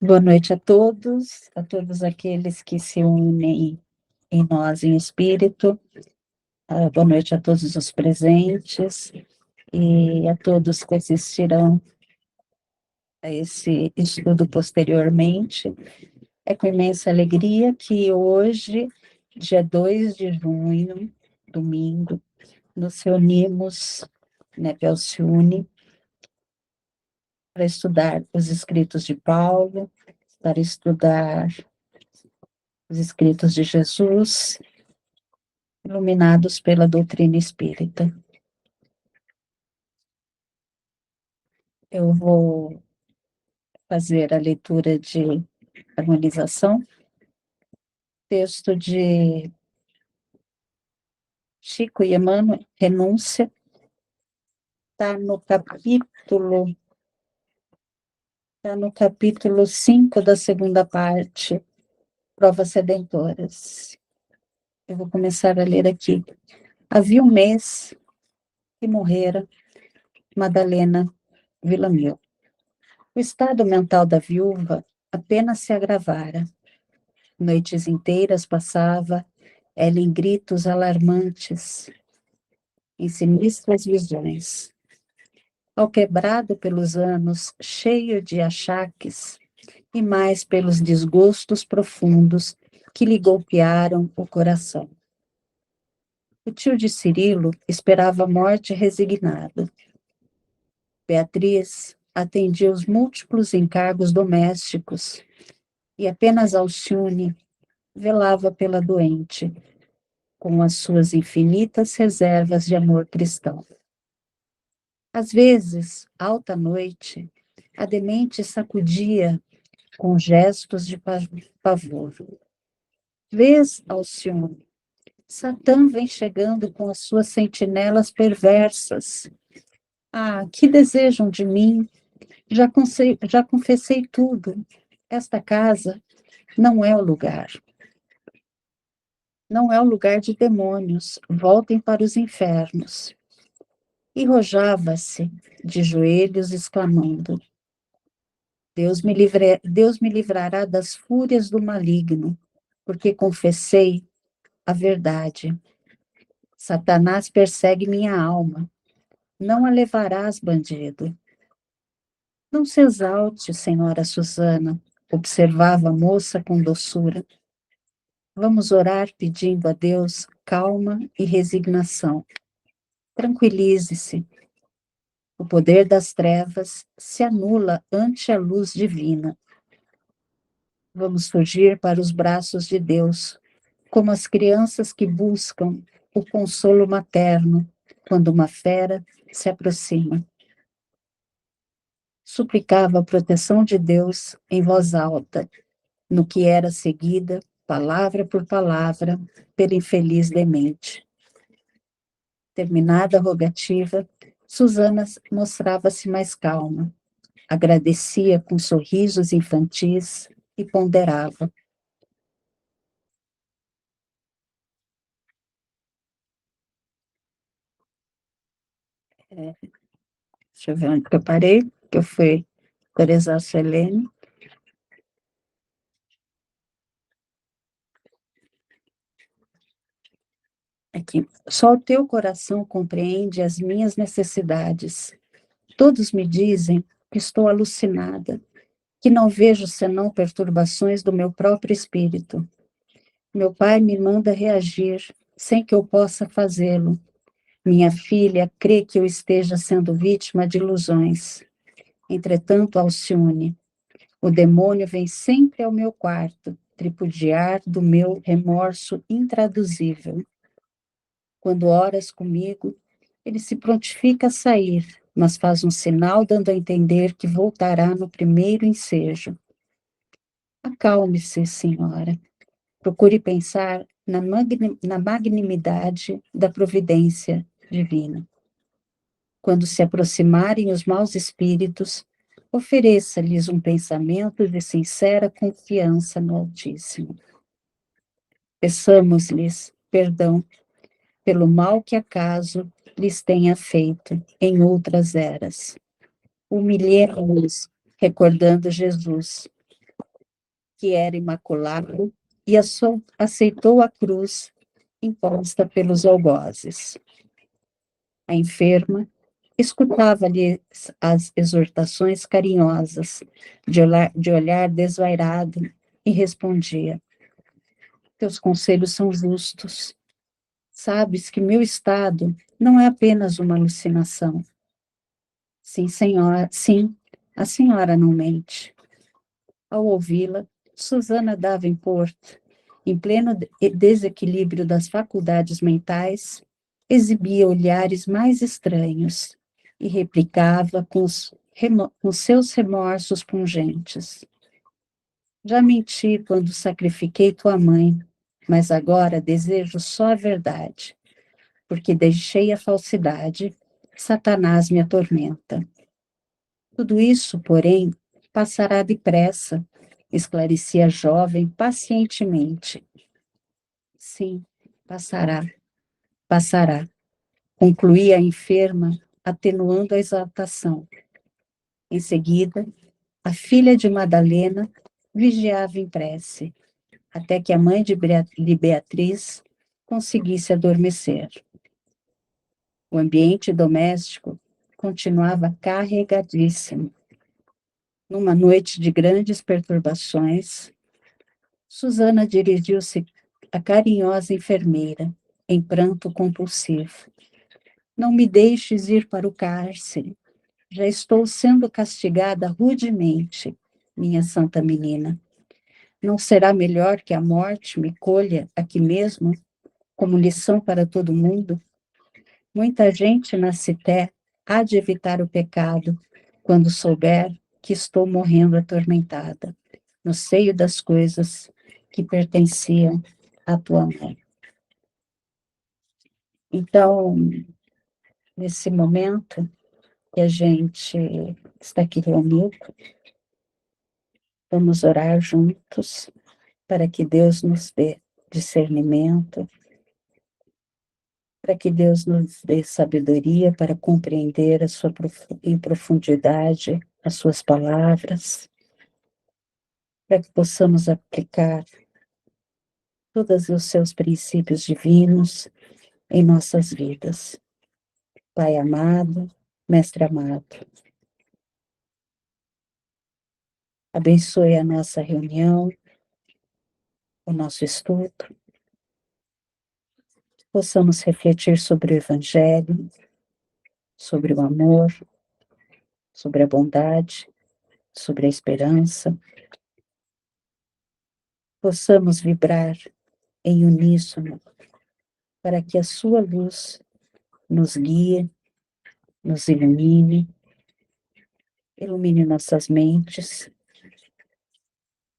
Boa noite a todos aqueles que se unem em nós em espírito. Boa noite a todos os presentes e a todos que assistirão a esse estudo posteriormente. É com imensa alegria que hoje, dia 2 de junho, domingo, nos reunimos, né, Pelciune, para estudar os escritos de Paulo, para estudar os escritos de Jesus, iluminados pela doutrina espírita. Eu vou fazer a leitura de harmonização, texto de Chico e Emmanuel, Renúncia, está no capítulo 5 da segunda parte, Provas Redentoras. Eu vou começar a ler aqui. Havia um mês que morrera Madalena Villamil. O estado mental da viúva apenas se agravara. Noites inteiras passava ela em gritos alarmantes, em sinistras visões. Alquebrado pelos anos, cheio de achaques, e mais pelos desgostos profundos que lhe golpearam o coração. O tio de Cirilo esperava a morte resignado. Beatriz atendia os múltiplos encargos domésticos, e apenas Alcione velava pela doente, com as suas infinitas reservas de amor cristão. Às vezes, alta noite, a demente sacudia com gestos de pavor. Vês, Alcione, Satã vem chegando com as suas sentinelas perversas. Ah, que desejam de mim? Já confessei tudo. Esta casa não é o lugar. Não é o lugar de demônios. Voltem para os infernos. E rojava-se de joelhos, exclamando: Deus me livrará das fúrias do maligno, porque confessei a verdade. Satanás persegue minha alma. Não a levarás, bandido. Não se exalte, senhora Susana, observava a moça com doçura. Vamos orar pedindo a Deus calma e resignação. Tranquilize-se. O poder das trevas se anula ante a luz divina. Vamos fugir para os braços de Deus, como as crianças que buscam o consolo materno quando uma fera se aproxima. Suplicava a proteção de Deus em voz alta, no que era seguida, palavra por palavra, pela infeliz demente. Terminada a rogativa, Susana mostrava-se mais calma, agradecia com sorrisos infantis e ponderava. Deixa eu ver onde que eu parei, que eu fui autorizar a Selene. Aqui. Só o teu coração compreende as minhas necessidades. Todos me dizem que estou alucinada, que não vejo senão perturbações do meu próprio espírito. Meu pai me manda reagir sem que eu possa fazê-lo. Minha filha crê que eu esteja sendo vítima de ilusões. Entretanto, Alcione, o demônio vem sempre ao meu quarto, tripudiar do meu remorso intraduzível. Quando oras comigo, ele se prontifica a sair, mas faz um sinal dando a entender que voltará no primeiro ensejo. Acalme-se, senhora. Procure pensar na magnanimidade da providência divina. Quando se aproximarem os maus espíritos, ofereça-lhes um pensamento de sincera confiança no Altíssimo. Peçamos-lhes perdão pelo mal que acaso lhes tenha feito em outras eras. Humilhemos-nos, recordando Jesus, que era imaculado, e aceitou a cruz imposta pelos algozes. A enferma escutava-lhe as exortações carinhosas, de olhar desvairado, e respondia: Teus conselhos são justos. Sabes que meu estado não é apenas uma alucinação. Sim, senhora, sim, a senhora não mente. Ao ouvi-la, Susana Davenport, em pleno desequilíbrio das faculdades mentais, exibia olhares mais estranhos e replicava com seus remorsos pungentes. Já menti quando sacrifiquei tua mãe, mas agora desejo só a verdade, porque deixei a falsidade, Satanás me atormenta. Tudo isso, porém, passará depressa, esclarecia a jovem pacientemente. Sim, passará, passará, concluía a enferma, atenuando a exaltação. Em seguida, a filha de Madalena vigiava em prece, até que a mãe de Beatriz conseguisse adormecer. O ambiente doméstico continuava carregadíssimo. Numa noite de grandes perturbações, Susana dirigiu-se à carinhosa enfermeira, em pranto compulsivo. Não me deixes ir para o cárcere. Já estou sendo castigada rudemente, minha santa menina. Não será melhor que a morte me colha aqui mesmo, como lição para todo mundo? Muita gente na Cité há de evitar o pecado quando souber que estou morrendo atormentada, no seio das coisas que pertenciam à tua mãe. Então, nesse momento que a gente está aqui reunido, vamos orar juntos para que Deus nos dê discernimento, para que Deus nos dê sabedoria para compreender em profundidade as suas palavras, para que possamos aplicar todos os seus princípios divinos em nossas vidas. Pai amado, Mestre amado, abençoe a nossa reunião, o nosso estudo, possamos refletir sobre o Evangelho, sobre o amor, sobre a bondade, sobre a esperança, possamos vibrar em uníssono para que a sua luz nos guie, nos ilumine nossas mentes,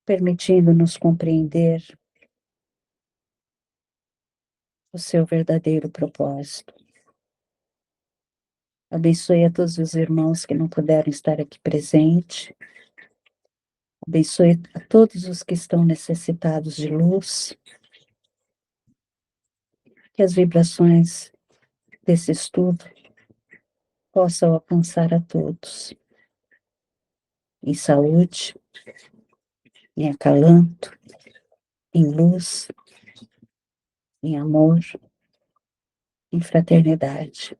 permitindo-nos compreender o seu verdadeiro propósito. Abençoe a todos os irmãos que não puderam estar aqui presentes. Abençoe a todos os que estão necessitados de luz. Que as vibrações desse estudo possam alcançar a todos. Em saúde, em acalanto, em luz, em amor, em fraternidade.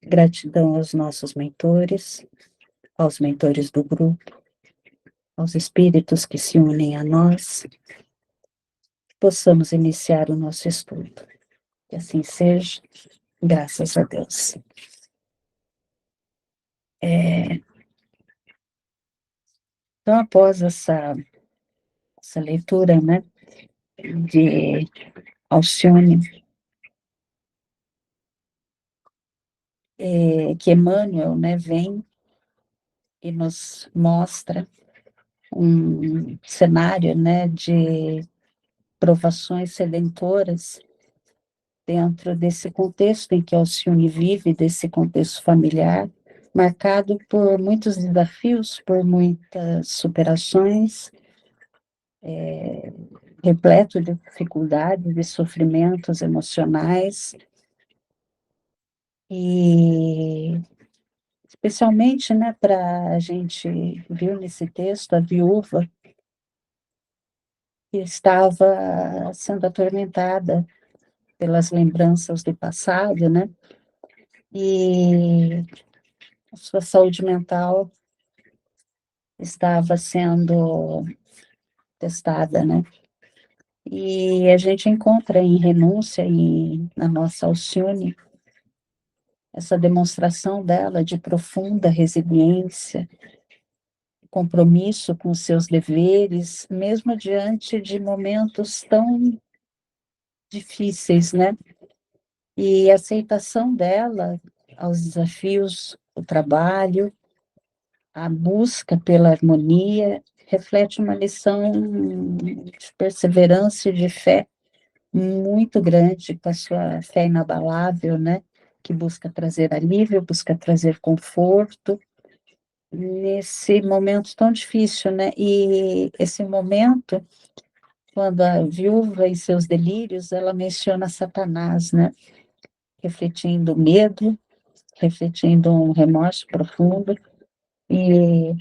Gratidão aos nossos mentores, aos mentores do grupo, aos espíritos que se unem a nós, que possamos iniciar o nosso estudo. Que assim seja, graças a Deus. Então, após essa leitura, né, de Alcione, que Emmanuel, né, vem e nos mostra um cenário, né, de provações redentoras dentro desse contexto em que Alcione vive, desse contexto familiar, marcado por muitos desafios, por muitas superações, repleto de dificuldades, de sofrimentos emocionais, e especialmente, né, para a gente viu nesse texto a viúva que estava sendo atormentada pelas lembranças do passado, né? E a sua saúde mental estava sendo testada, né? E a gente encontra em Renúncia e na nossa Alcione essa demonstração dela de profunda resiliência, compromisso com os seus deveres, mesmo diante de momentos tão difíceis, né? E a aceitação dela aos desafios, o trabalho, a busca pela harmonia, reflete uma lição de perseverança e de fé muito grande, com a sua fé inabalável, né? Que busca trazer alívio, busca trazer conforto, nesse momento tão difícil, né? E esse momento, quando a viúva em seus delírios, ela menciona Satanás, né? Refletindo medo, refletindo um remorso profundo. E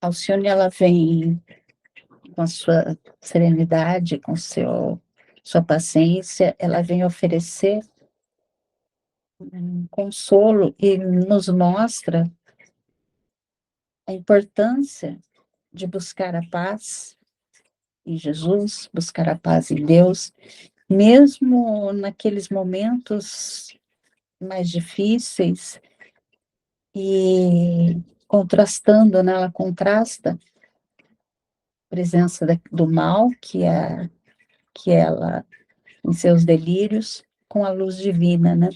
Alcione, ela vem com a sua serenidade, com sua paciência, ela vem oferecer um consolo e nos mostra a importância de buscar a paz em Jesus, buscar a paz em Deus, mesmo naqueles momentos mais difíceis e contrastando, né, ela contrasta a presença do mal, que ela, em seus delírios, com a luz divina, né?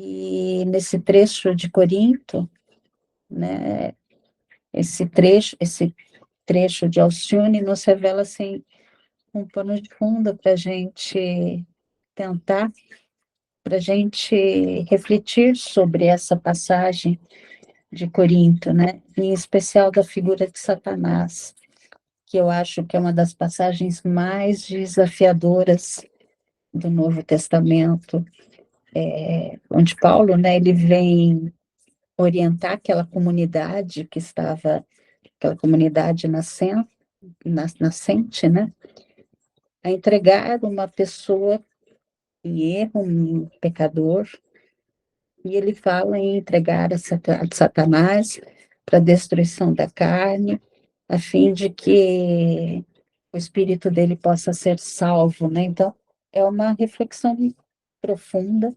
E nesse trecho de Corinto, né, esse trecho de Alcione nos revela assim um pano de fundo para a gente tentar, para a gente refletir sobre essa passagem de Corinto, né? Em especial da figura de Satanás, que eu acho que é uma das passagens mais desafiadoras do Novo Testamento, onde Paulo, né, ele vem orientar aquela comunidade nascente, né, a entregar uma pessoa em erro, um pecador, e ele fala em entregar a Satanás para a destruição da carne, a fim de que o espírito dele possa ser salvo, né? Então, é uma reflexão profunda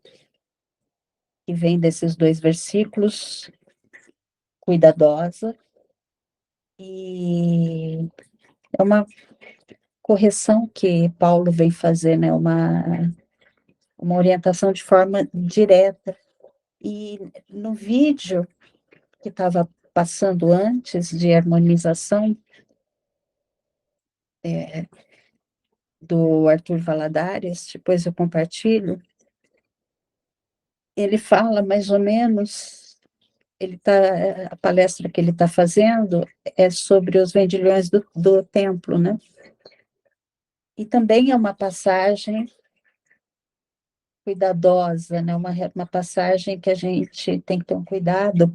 que vem desses dois versículos, cuidadosa, e é uma correção que Paulo vem fazer, né? Uma orientação de forma direta. E no vídeo que estava passando antes de harmonização do Arthur Valadares, depois eu compartilho, ele fala mais ou menos, a palestra que ele está fazendo é sobre os vendilhões do templo, né? E também é uma passagem cuidadosa, né? Uma passagem que a gente tem que ter um cuidado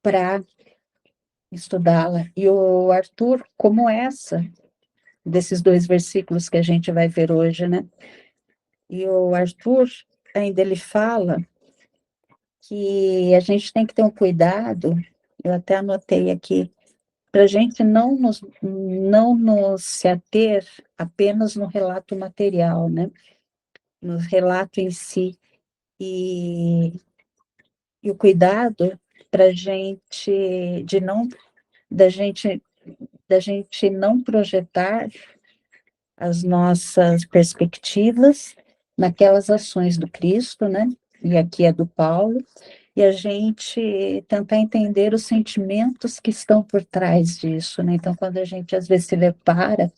para estudá-la. E o Arthur, como essa, desses dois versículos que a gente vai ver hoje, né? E o Arthur, ainda ele fala que a gente tem que ter um cuidado, eu até anotei aqui, para a gente não nos se ater apenas no relato material, né? No relato em si. E, e o cuidado para a gente, da gente, da gente não projetar as nossas perspectivas naquelas ações do Cristo, né? E aqui é do Paulo, e a gente tentar entender os sentimentos que estão por trás disso, né? Então, quando a gente às vezes se depara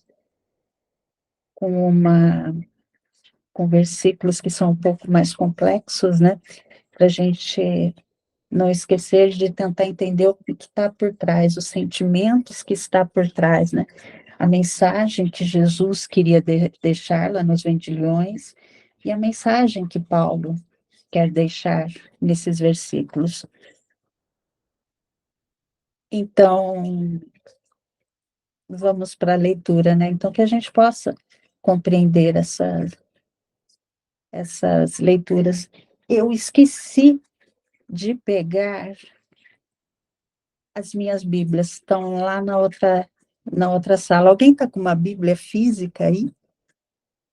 com com versículos que são um pouco mais complexos, né? Para a gente não esquecer de tentar entender o que está por trás, os sentimentos que está por trás, né? A mensagem que Jesus queria deixar lá nos vendilhões e a mensagem que Paulo quer deixar nesses versículos. Então, vamos para a leitura, né? Então, que a gente possa compreender essas leituras. Eu esqueci de pegar as minhas Bíblias, estão lá na outra sala. Alguém está com uma Bíblia física aí?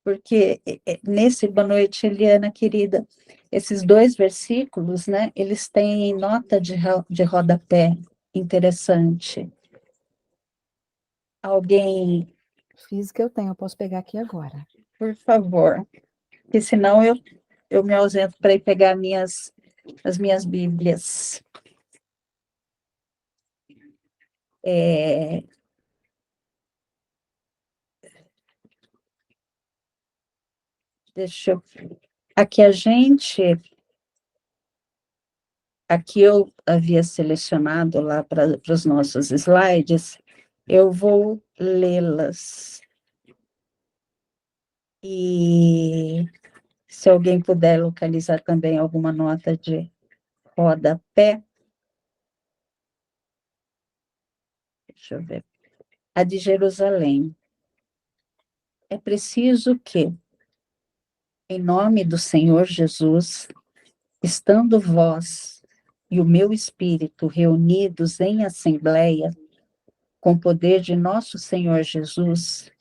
Porque nesse Boa Noite, Eliana, querida, esses dois versículos, né, eles têm nota de rodapé interessante. Alguém, Física eu tenho, eu posso pegar aqui agora. por favor, porque senão eu me ausento para ir pegar as minhas Bíblias. É, deixa eu. Aqui aqui eu havia selecionado lá para os nossos slides, eu vou lê-las. E se alguém puder localizar também alguma nota de rodapé, deixa eu ver. A de Jerusalém. É preciso que, em nome do Senhor Jesus, estando vós e o meu espírito reunidos em assembleia, com o poder de nosso Senhor Jesus,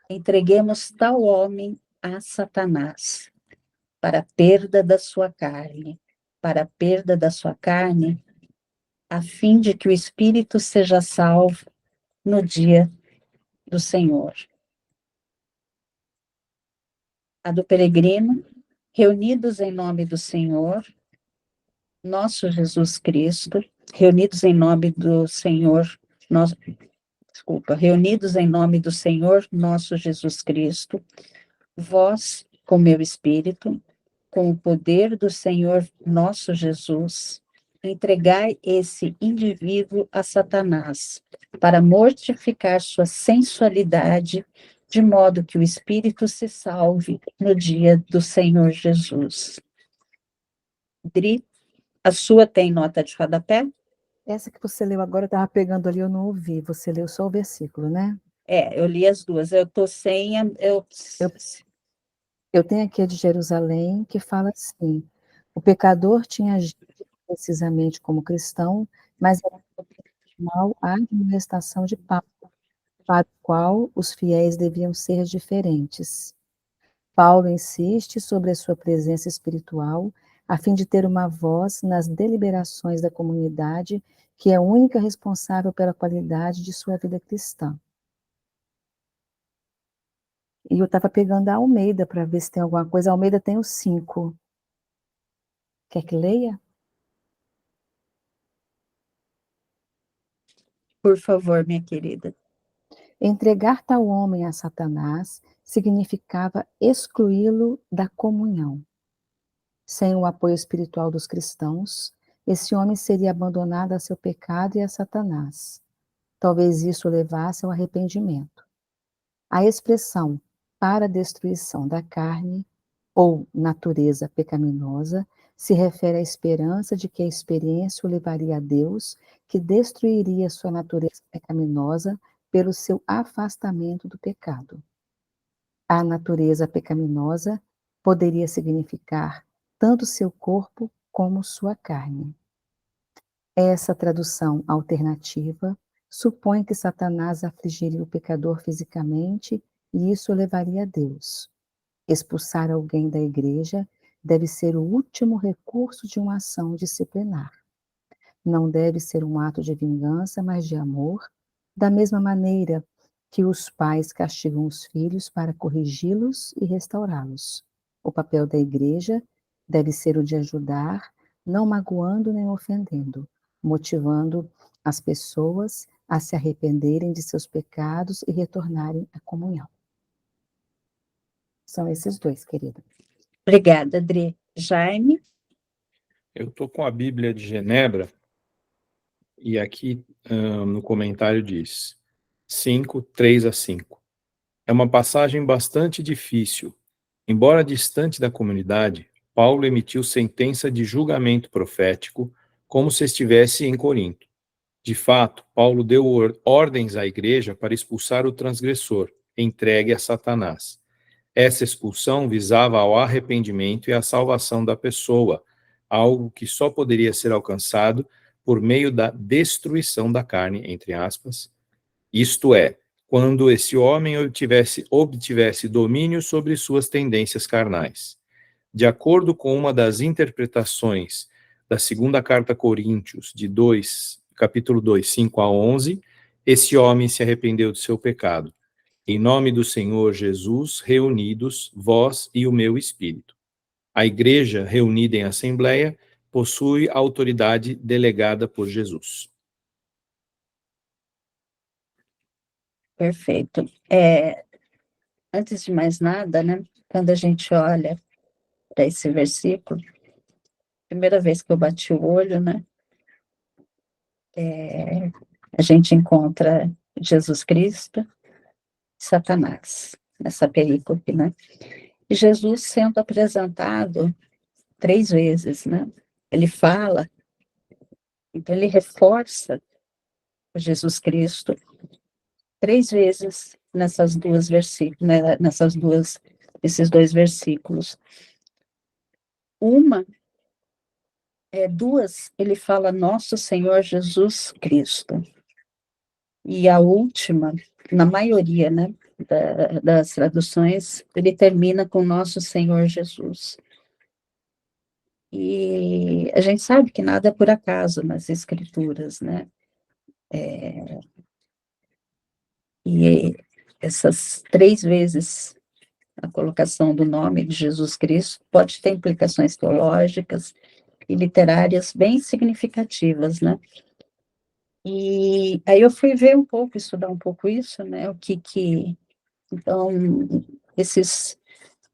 entreguemos tal homem a Satanás, para a perda da sua carne, para a perda da sua carne, a fim de que o espírito seja salvo no dia do Senhor. A do peregrino, reunidos em nome do Senhor, nosso Jesus Cristo, reunidos em nome do Senhor, nosso, desculpa, reunidos em nome do Senhor, nosso Jesus Cristo, vós, com meu espírito, com o poder do Senhor nosso Jesus, entregai esse indivíduo a Satanás, para mortificar sua sensualidade, de modo que o espírito se salve no dia do Senhor Jesus. Dri, a sua tem nota de rodapé? Essa que você leu agora, eu estava pegando ali, eu não ouvi. Você leu só o versículo, né? Eu li as duas. Eu estou sem. Eu tenho aqui a de Jerusalém, que fala assim: o pecador tinha agido precisamente como cristão, mas era mal a admoestação de Paulo, para o qual os fiéis deviam ser diferentes. Paulo insiste sobre a sua presença espiritual, a fim de ter uma voz nas deliberações da comunidade, que é a única responsável pela qualidade de sua vida cristã. E eu estava pegando a Almeida para ver se tem alguma coisa. A Almeida tem os 5. Quer que leia? Por favor, minha querida. Entregar tal homem a Satanás significava excluí-lo da comunhão. Sem o apoio espiritual dos cristãos, esse homem seria abandonado a seu pecado e a Satanás. Talvez isso o levasse ao arrependimento. A expressão para a destruição da carne ou natureza pecaminosa se refere à esperança de que a experiência o levaria a Deus, que destruiria sua natureza pecaminosa pelo seu afastamento do pecado. A natureza pecaminosa poderia significar tanto seu corpo como sua carne. Essa tradução alternativa supõe que Satanás afligiria o pecador fisicamente e isso o levaria a Deus. Expulsar alguém da igreja deve ser o último recurso de uma ação disciplinar. Não deve ser um ato de vingança, mas de amor, da mesma maneira que os pais castigam os filhos para corrigi-los e restaurá-los. O papel da igreja deve ser o de ajudar, não magoando nem ofendendo, motivando as pessoas a se arrependerem de seus pecados e retornarem à comunhão. São esses dois, querida. Obrigada, Adri. Jaime? Eu estou com a Bíblia de Genebra e aqui no comentário diz 5, 3 a 5. É uma passagem bastante difícil. Embora distante da comunidade, Paulo emitiu sentença de julgamento profético como se estivesse em Corinto. De fato, Paulo deu ordens à igreja para expulsar o transgressor, entregue a Satanás. Essa expulsão visava ao arrependimento e à salvação da pessoa, algo que só poderia ser alcançado por meio da destruição da carne, entre aspas, isto é, quando esse homem obtivesse domínio sobre suas tendências carnais. De acordo com uma das interpretações da segunda carta a Coríntios, capítulo 2, 5 a 11, esse homem se arrependeu de seu pecado. Em nome do Senhor Jesus, reunidos, vós e o meu espírito. A igreja, reunida em assembleia, possui a autoridade delegada por Jesus. Perfeito. Antes de mais nada, né, quando a gente olha para esse versículo, primeira vez que eu bati o olho, né, a gente encontra Jesus Cristo, Satanás, nessa perícope, né? E Jesus sendo apresentado 3 vezes, né? Ele fala, então ele reforça o Jesus Cristo 3 vezes nessas duas versículos, né? Esses 2 versículos. Duas, ele fala nosso Senhor Jesus Cristo. E a última, na maioria, né, das traduções, ele termina com nosso Senhor Jesus. E a gente sabe que nada é por acaso nas Escrituras, né? E essas 3 vezes a colocação do nome de Jesus Cristo pode ter implicações teológicas e literárias bem significativas, né? E aí eu fui ver um pouco, estudar um pouco isso, né? Então,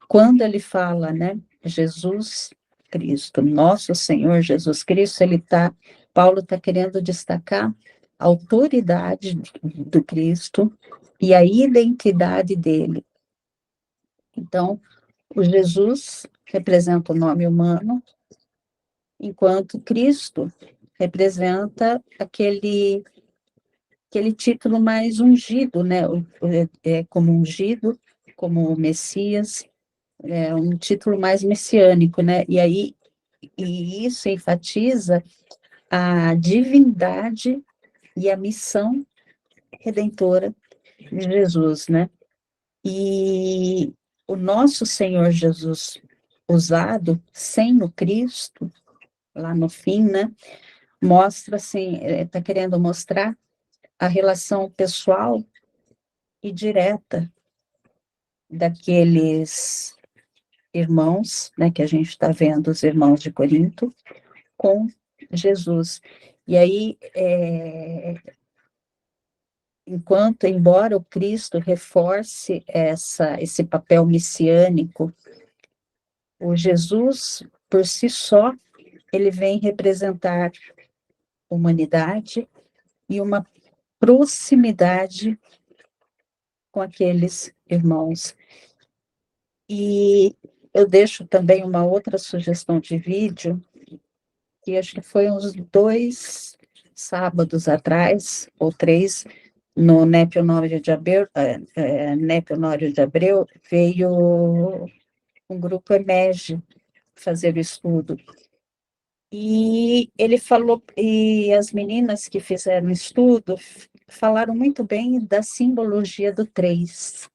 quando ele fala, né? Jesus Cristo, nosso Senhor Jesus Cristo, Paulo está querendo destacar a autoridade do Cristo e a identidade dele. Então, o Jesus representa o nome humano, enquanto Cristo representa aquele título mais ungido, né? Como ungido, como Messias, é um título mais messiânico, né? E isso enfatiza a divindade e a missão redentora de Jesus, né? E o nosso Senhor Jesus usado sem o Cristo, lá no fim, né? Mostra, assim, está querendo mostrar a relação pessoal e direta daqueles irmãos, né, que a gente está vendo, os irmãos de Corinto, com Jesus. E aí, embora o Cristo reforce esse papel messiânico, o Jesus, por si só, ele vem representar humanidade e uma proximidade com aqueles irmãos. E eu deixo também uma outra sugestão de vídeo, que acho que foi uns 2 sábados atrás, ou 3, no NEP Honório de Abreu, veio um grupo EMERGE fazer o estudo. E ele falou, e as meninas que fizeram o estudo falaram muito bem da simbologia do 3,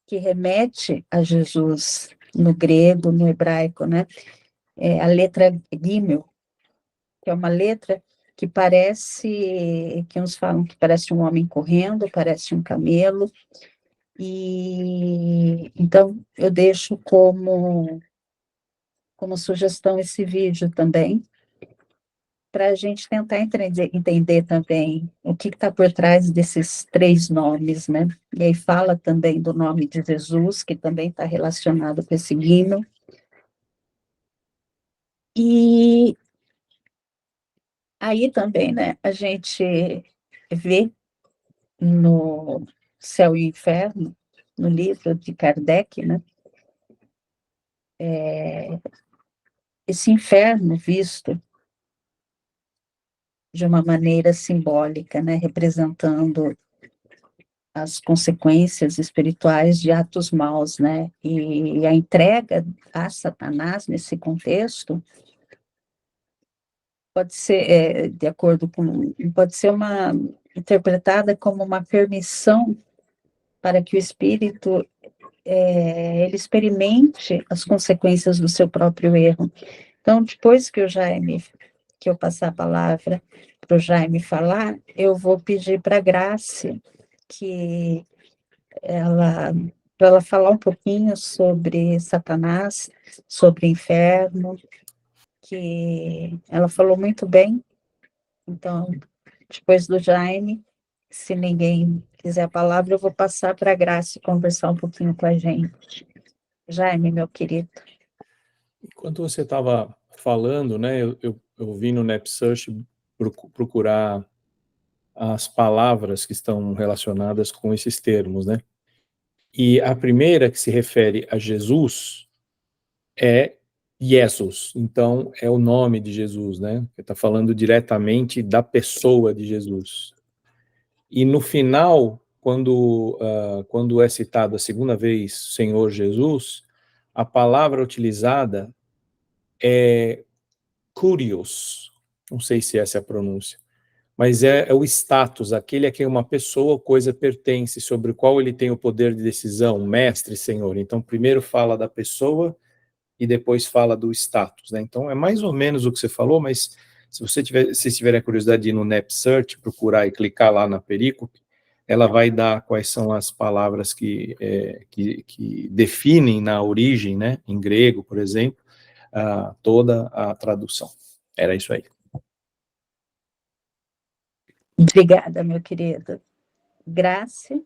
que remete a Jesus no grego, no hebraico, né? A letra Gimel, que é uma letra que uns falam que parece um homem correndo, parece um camelo, e então eu deixo como sugestão esse vídeo também, para a gente tentar entender também o que está por trás desses 3 nomes, né? E aí fala também do nome de Jesus, que também está relacionado com esse Gimel. E aí também, né, a gente vê no Céu e Inferno, no livro de Kardec, né, esse inferno visto de uma maneira simbólica, né, representando as consequências espirituais de atos maus, né, e a entrega a Satanás nesse contexto pode ser, de acordo com, pode ser uma interpretada como uma permissão para que o espírito ele experimente as consequências do seu próprio erro. Então, depois que eu passar a palavra para o Jaime falar, eu vou pedir para a Grace que ela, para ela falar um pouquinho sobre Satanás, sobre o inferno, que ela falou muito bem. Então, depois do Jaime, se ninguém quiser a palavra, eu vou passar para a Grace conversar um pouquinho com a gente. Jaime, meu querido. Enquanto você estava falando, né, eu vim no NetSearch procurar as palavras que estão relacionadas com esses termos, né? E a primeira que se refere a Jesus é Jesus. Então, é o nome de Jesus, né? Está falando diretamente da pessoa de Jesus. E no final, quando é citado a segunda vez Senhor Jesus, a palavra utilizada é Kurios. Não sei se essa é a pronúncia, mas é o status, aquele a quem uma pessoa ou coisa pertence, sobre o qual ele tem o poder de decisão, mestre, senhor. Então, primeiro fala da pessoa e depois fala do status, né? Então, é mais ou menos o que você falou, mas se tiver a curiosidade de ir no NetSearch, procurar e clicar lá na perícope, ela vai dar quais são as palavras que definem na origem, né, em grego, por exemplo, toda a tradução. Era isso aí. Obrigada, meu querido. Grace.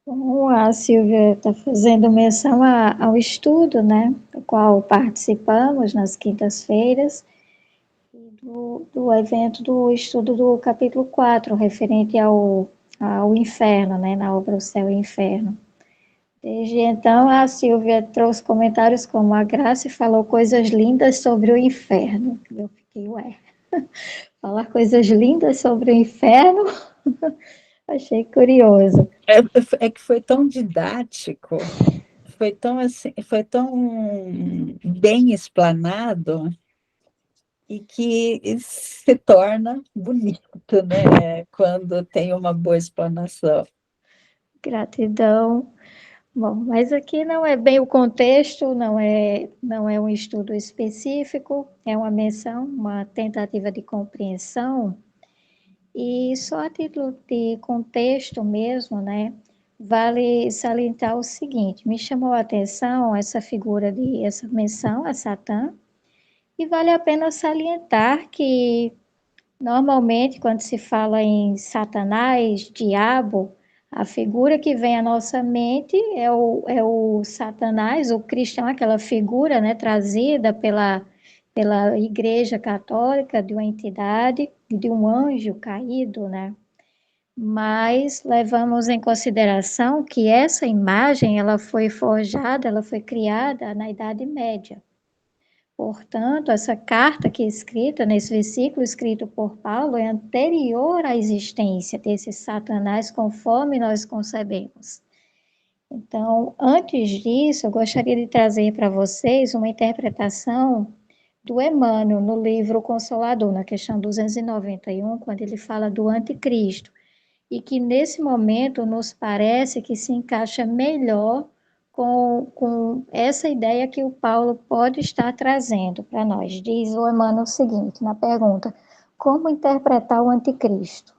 Bom, a Silvia está fazendo menção ao estudo, né, do qual participamos nas quintas-feiras, do evento do estudo do capítulo 4, referente ao inferno, né, na obra O Céu e o Inferno. Desde então, a Silvia trouxe comentários como a Grace falou coisas lindas sobre o inferno. Eu fiquei, ué, falar coisas lindas sobre o inferno? Achei curioso. É que foi tão didático, foi tão assim, foi tão bem explanado e que se torna bonito, né? Quando tem uma boa explanação. Gratidão. Bom, mas aqui não é bem o contexto, não é um estudo específico, é uma menção, uma tentativa de compreensão. E só a título de contexto mesmo, né? Vale salientar o seguinte: me chamou a atenção essa essa menção a Satã, e vale a pena salientar que, normalmente, quando se fala em Satanás, diabo, a figura que vem à nossa mente é o Satanás, o cristão, aquela figura, né, trazida pela Igreja Católica de uma entidade, de um anjo caído, né? Mas levamos em consideração que essa imagem ela foi forjada, ela foi criada na Idade Média. Portanto, essa carta que é escrita, nesse versículo escrito por Paulo, é anterior à existência desse Satanás, conforme nós concebemos. Então, antes disso, eu gostaria de trazer para vocês uma interpretação do Emmanuel no livro Consolador, na questão 291, quando ele fala do anticristo, e que nesse momento nos parece que se encaixa melhor com essa ideia que o Paulo pode estar trazendo para nós. Diz o Emmanuel o seguinte, na pergunta: como interpretar o anticristo?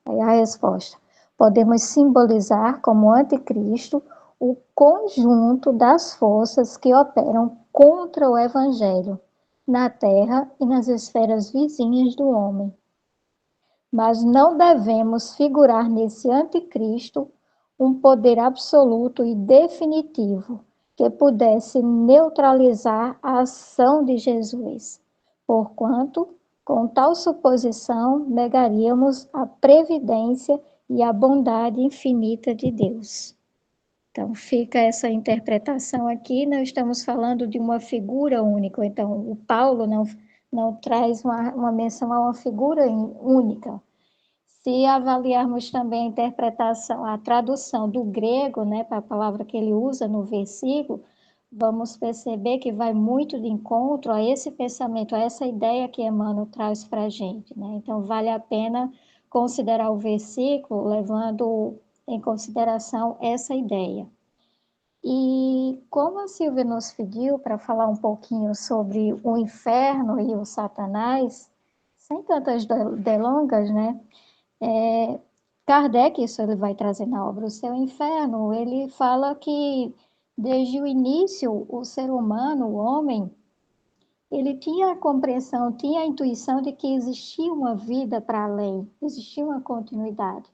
Aí a resposta: podemos simbolizar como anticristo o conjunto das forças que operam contra o evangelho na terra e nas esferas vizinhas do homem. Mas não devemos figurar nesse anticristo um poder absoluto e definitivo que pudesse neutralizar a ação de Jesus, porquanto, com tal suposição, negaríamos a previdência e a bondade infinita de Deus. Então, fica essa interpretação aqui, não estamos falando de uma figura única, então o Paulo não traz uma menção a uma figura única. Se avaliarmos também a interpretação, a tradução do grego, né, para a palavra que ele usa no versículo, vamos perceber que vai muito de encontro a esse pensamento, a essa ideia que Emmanuel traz para a gente, né? Então, vale a pena considerar o versículo levando em consideração essa ideia. E como a Silvia nos pediu para falar um pouquinho sobre o inferno e o Satanás, sem tantas delongas, né? Kardec, isso ele vai trazer na obra O Seu Inferno, ele fala que desde o início o ser humano, o homem, ele tinha a compreensão, tinha a intuição de que existia uma vida para além, existia uma continuidade.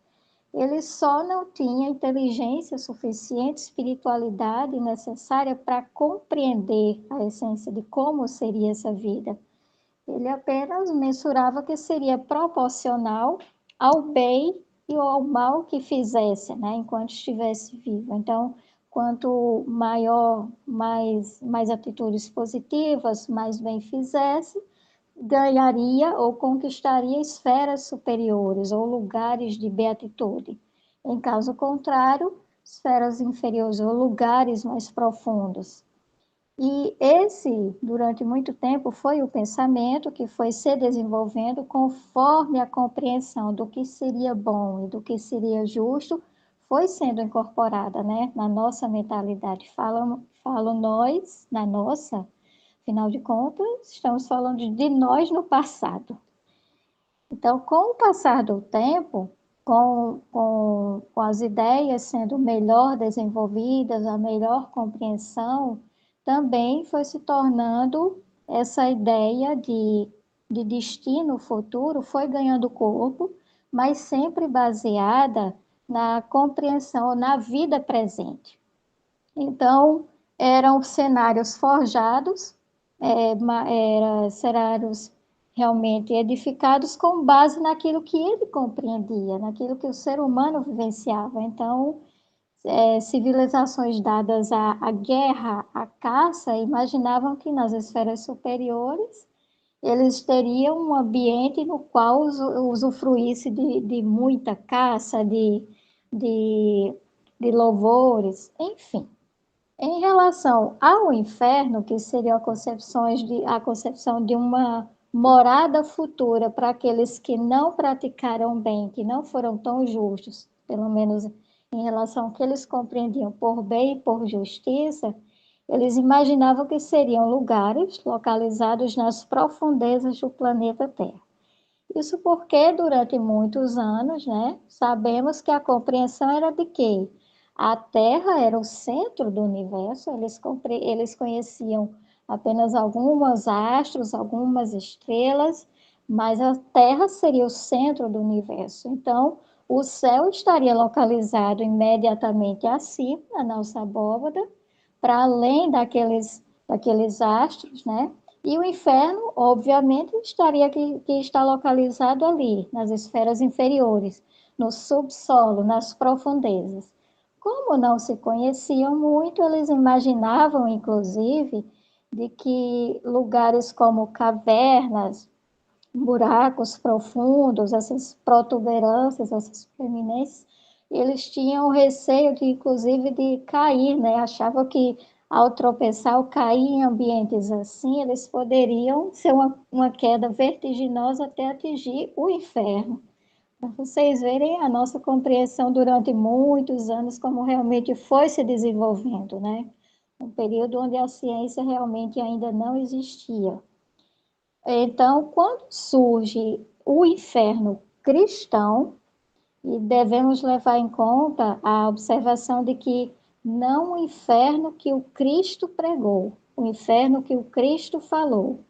Ele só não tinha inteligência suficiente, espiritualidade necessária para compreender a essência de como seria essa vida. Ele apenas mensurava que seria proporcional ao bem e ao mal que fizesse, né, enquanto estivesse vivo. Então, quanto maior, mais atitudes positivas, mais bem fizesse, ganharia ou conquistaria esferas superiores ou lugares de beatitude. Em caso contrário, esferas inferiores ou lugares mais profundos. E esse, durante muito tempo, foi o pensamento que foi se desenvolvendo conforme a compreensão do que seria bom e do que seria justo foi sendo incorporada, né, na nossa mentalidade. Falo nós, na nossa, afinal de contas, estamos falando de nós no passado. Então, com o passar do tempo, com as ideias sendo melhor desenvolvidas, a melhor compreensão, também foi se tornando essa ideia de destino futuro, foi ganhando corpo, mas sempre baseada na compreensão, na vida presente. Então, eram cenários forjados, cenários realmente edificados com base naquilo que ele compreendia, naquilo que o ser humano vivenciava. Então, civilizações dadas à guerra, à caça, imaginavam que nas esferas superiores eles teriam um ambiente no qual usufruísse de muita caça, de, de louvores, enfim. Em relação ao inferno, que seria a concepção de uma morada futura para aqueles que não praticaram bem, que não foram tão justos, pelo menos em relação ao que eles compreendiam por bem e por justiça, eles imaginavam que seriam lugares localizados nas profundezas do planeta Terra. Isso porque durante muitos anos, né, sabemos que a compreensão era de que a Terra era o centro do universo, eles conheciam apenas alguns astros, algumas estrelas, mas a Terra seria o centro do universo. Então, o céu estaria localizado imediatamente acima da nossa abóbada, para além daqueles astros, né? E o inferno, obviamente, estaria que está localizado ali, nas esferas inferiores, no subsolo, nas profundezas. Como não se conheciam muito, eles imaginavam, inclusive, de que lugares como cavernas, buracos profundos, essas protuberâncias, essas proeminências, eles tinham receio de, inclusive, de cair, né? Achavam que ao tropeçar ou cair em ambientes assim, eles poderiam ser uma queda vertiginosa até atingir o inferno. Para vocês verem a nossa compreensão durante muitos anos, como realmente foi se desenvolvendo, né? Um período onde a ciência realmente ainda não existia. Então, quando surge o inferno cristão, e devemos levar em conta a observação de que não o inferno que o Cristo pregou, o inferno que o Cristo falou,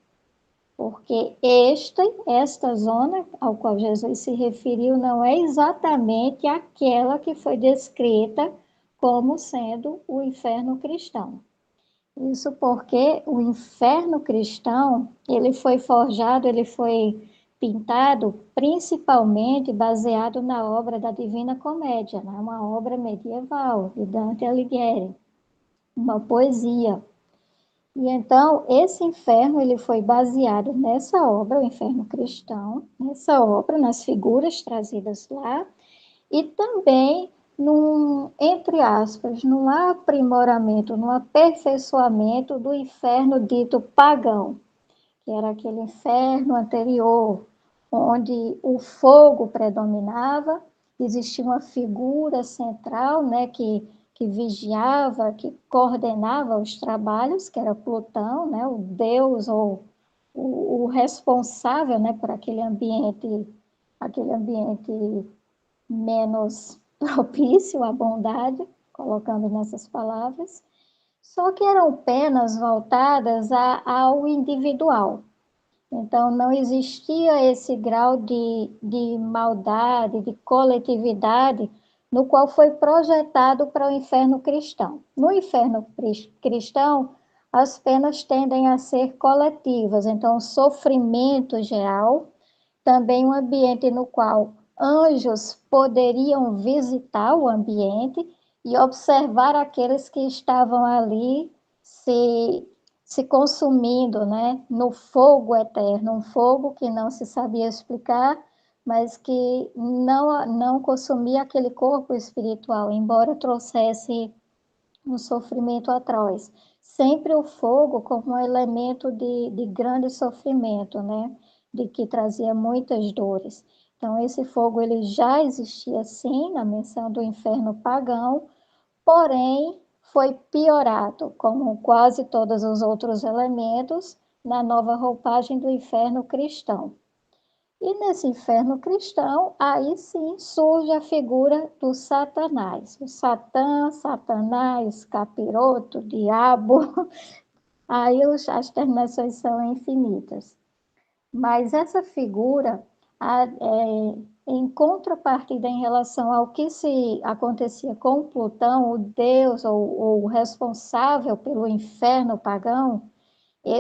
porque esta zona ao qual Jesus se referiu não é exatamente aquela que foi descrita como sendo o inferno cristão. Isso porque o inferno cristão, ele foi forjado, ele foi pintado principalmente baseado na obra da Divina Comédia, né? Uma obra medieval de Dante Alighieri, uma poesia. E então, esse inferno, ele foi baseado nessa obra, o Inferno Cristão, nessa obra, nas figuras trazidas lá, e também entre aspas, num aprimoramento, num aperfeiçoamento do inferno dito pagão, que era aquele inferno anterior, onde o fogo predominava, existia uma figura central, né, que vigiava, que coordenava os trabalhos, que era Plutão, né, o deus ou o responsável, né, por aquele ambiente menos propício à bondade, colocando nessas palavras, só que eram penas voltadas ao individual. Então, não existia esse grau de maldade, de coletividade, no qual foi projetado para o inferno cristão. No inferno cristão, as penas tendem a ser coletivas, então, sofrimento geral, também um ambiente no qual anjos poderiam visitar o ambiente e observar aqueles que estavam ali se consumindo, né, no fogo eterno, um fogo que não se sabia explicar, mas que não consumia aquele corpo espiritual, embora trouxesse um sofrimento atroz. Sempre o fogo como um elemento de grande sofrimento, né? De que trazia muitas dores. Então, esse fogo ele já existia sim na menção do inferno pagão, porém foi piorado, como quase todos os outros elementos, na nova roupagem do inferno cristão. E nesse inferno cristão, aí sim surge a figura do Satanás. O Satã, Satanás, capiroto, diabo, aí as terminações são infinitas. Mas essa figura, em contrapartida em relação ao que se acontecia com Plutão, o deus ou o responsável pelo inferno pagão,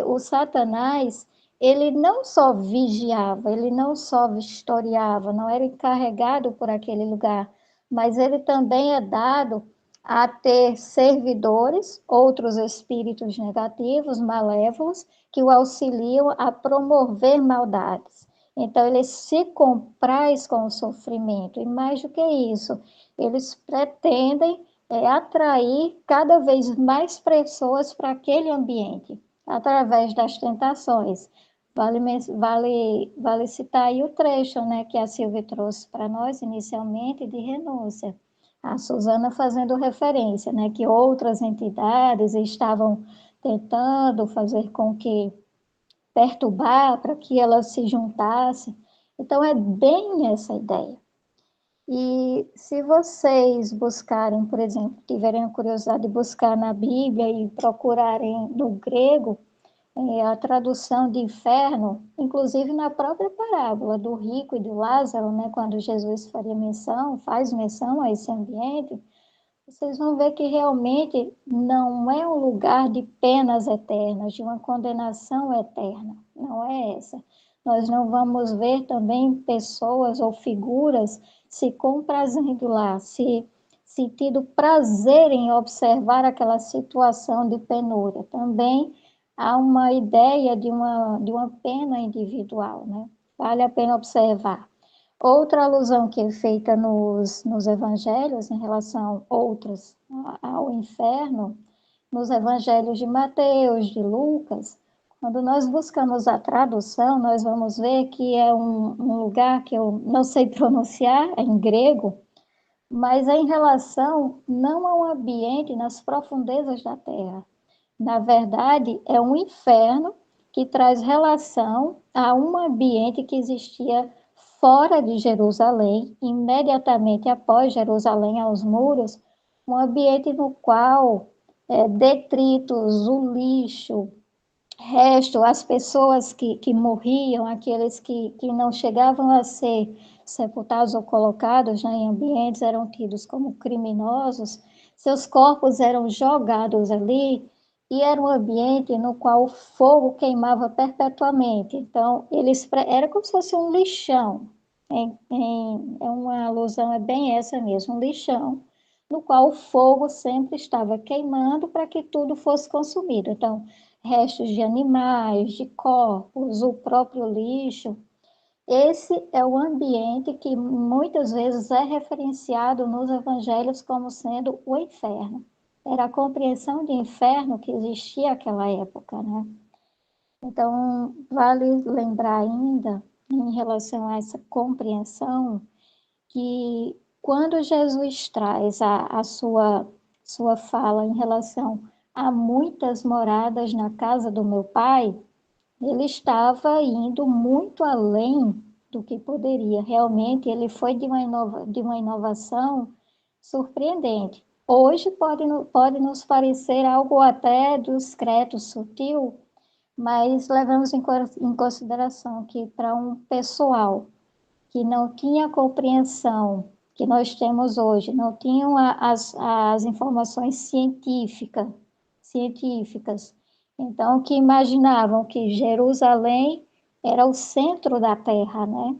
o Satanás, ele não só vigiava, ele não só vistoriava, não era encarregado por aquele lugar, mas ele também é dado a ter servidores, outros espíritos negativos, malévolos, que o auxiliam a promover maldades. Então, ele se compraz com o sofrimento, e mais do que isso, eles pretendem atrair cada vez mais pessoas para aquele ambiente através das tentações. Vale citar aí o trecho, né, que a Silvia trouxe para nós inicialmente de renúncia. A Suzana fazendo referência, né, que outras entidades estavam tentando fazer com que perturbar para que ela se juntasse. Então é bem essa ideia. E se vocês buscarem, por exemplo, tiverem a curiosidade de buscar na Bíblia e procurarem no grego, a tradução de inferno, inclusive na própria parábola do rico e do Lázaro, né, quando Jesus faz menção a esse ambiente, vocês vão ver que realmente não é um lugar de penas eternas, de uma condenação eterna, não é essa. Nós não vamos ver também pessoas ou figuras se comprazendo lá, se sentindo prazer em observar aquela situação de penúria. Também há uma ideia de uma pena individual, né? Vale a pena observar. Outra alusão que é feita nos evangelhos em relação outras ao inferno, nos evangelhos de Mateus, de Lucas, quando nós buscamos a tradução, nós vamos ver que é um lugar que eu não sei pronunciar, é em grego, mas é em relação não a um ambiente nas profundezas da terra. Na verdade, é um inferno que traz relação a um ambiente que existia fora de Jerusalém, imediatamente após Jerusalém, aos muros, um ambiente no qual detritos, o lixo, resto, as pessoas que morriam, aqueles que não chegavam a ser sepultados ou colocados, né, em ambientes, eram tidos como criminosos, seus corpos eram jogados ali e era um ambiente no qual o fogo queimava perpetuamente. Então, era como se fosse um lixão. É uma alusão, é bem essa mesmo, um lixão, no qual o fogo sempre estava queimando para que tudo fosse consumido. Então, restos de animais, de corpos, o próprio lixo. Esse é o ambiente que muitas vezes é referenciado nos evangelhos como sendo o inferno. Era a compreensão de inferno que existia naquela época, né? Então, vale lembrar ainda, em relação a essa compreensão, que quando Jesus traz a sua fala em relação a muitas moradas na casa do meu pai, ele estava indo muito além do que poderia. Realmente, ele foi de uma inovação surpreendente. Hoje pode nos parecer algo até discreto, sutil, mas levamos em consideração que para um pessoal que não tinha a compreensão que nós temos hoje, não tinham as informações científicas, então que imaginavam que Jerusalém era o centro da terra, né?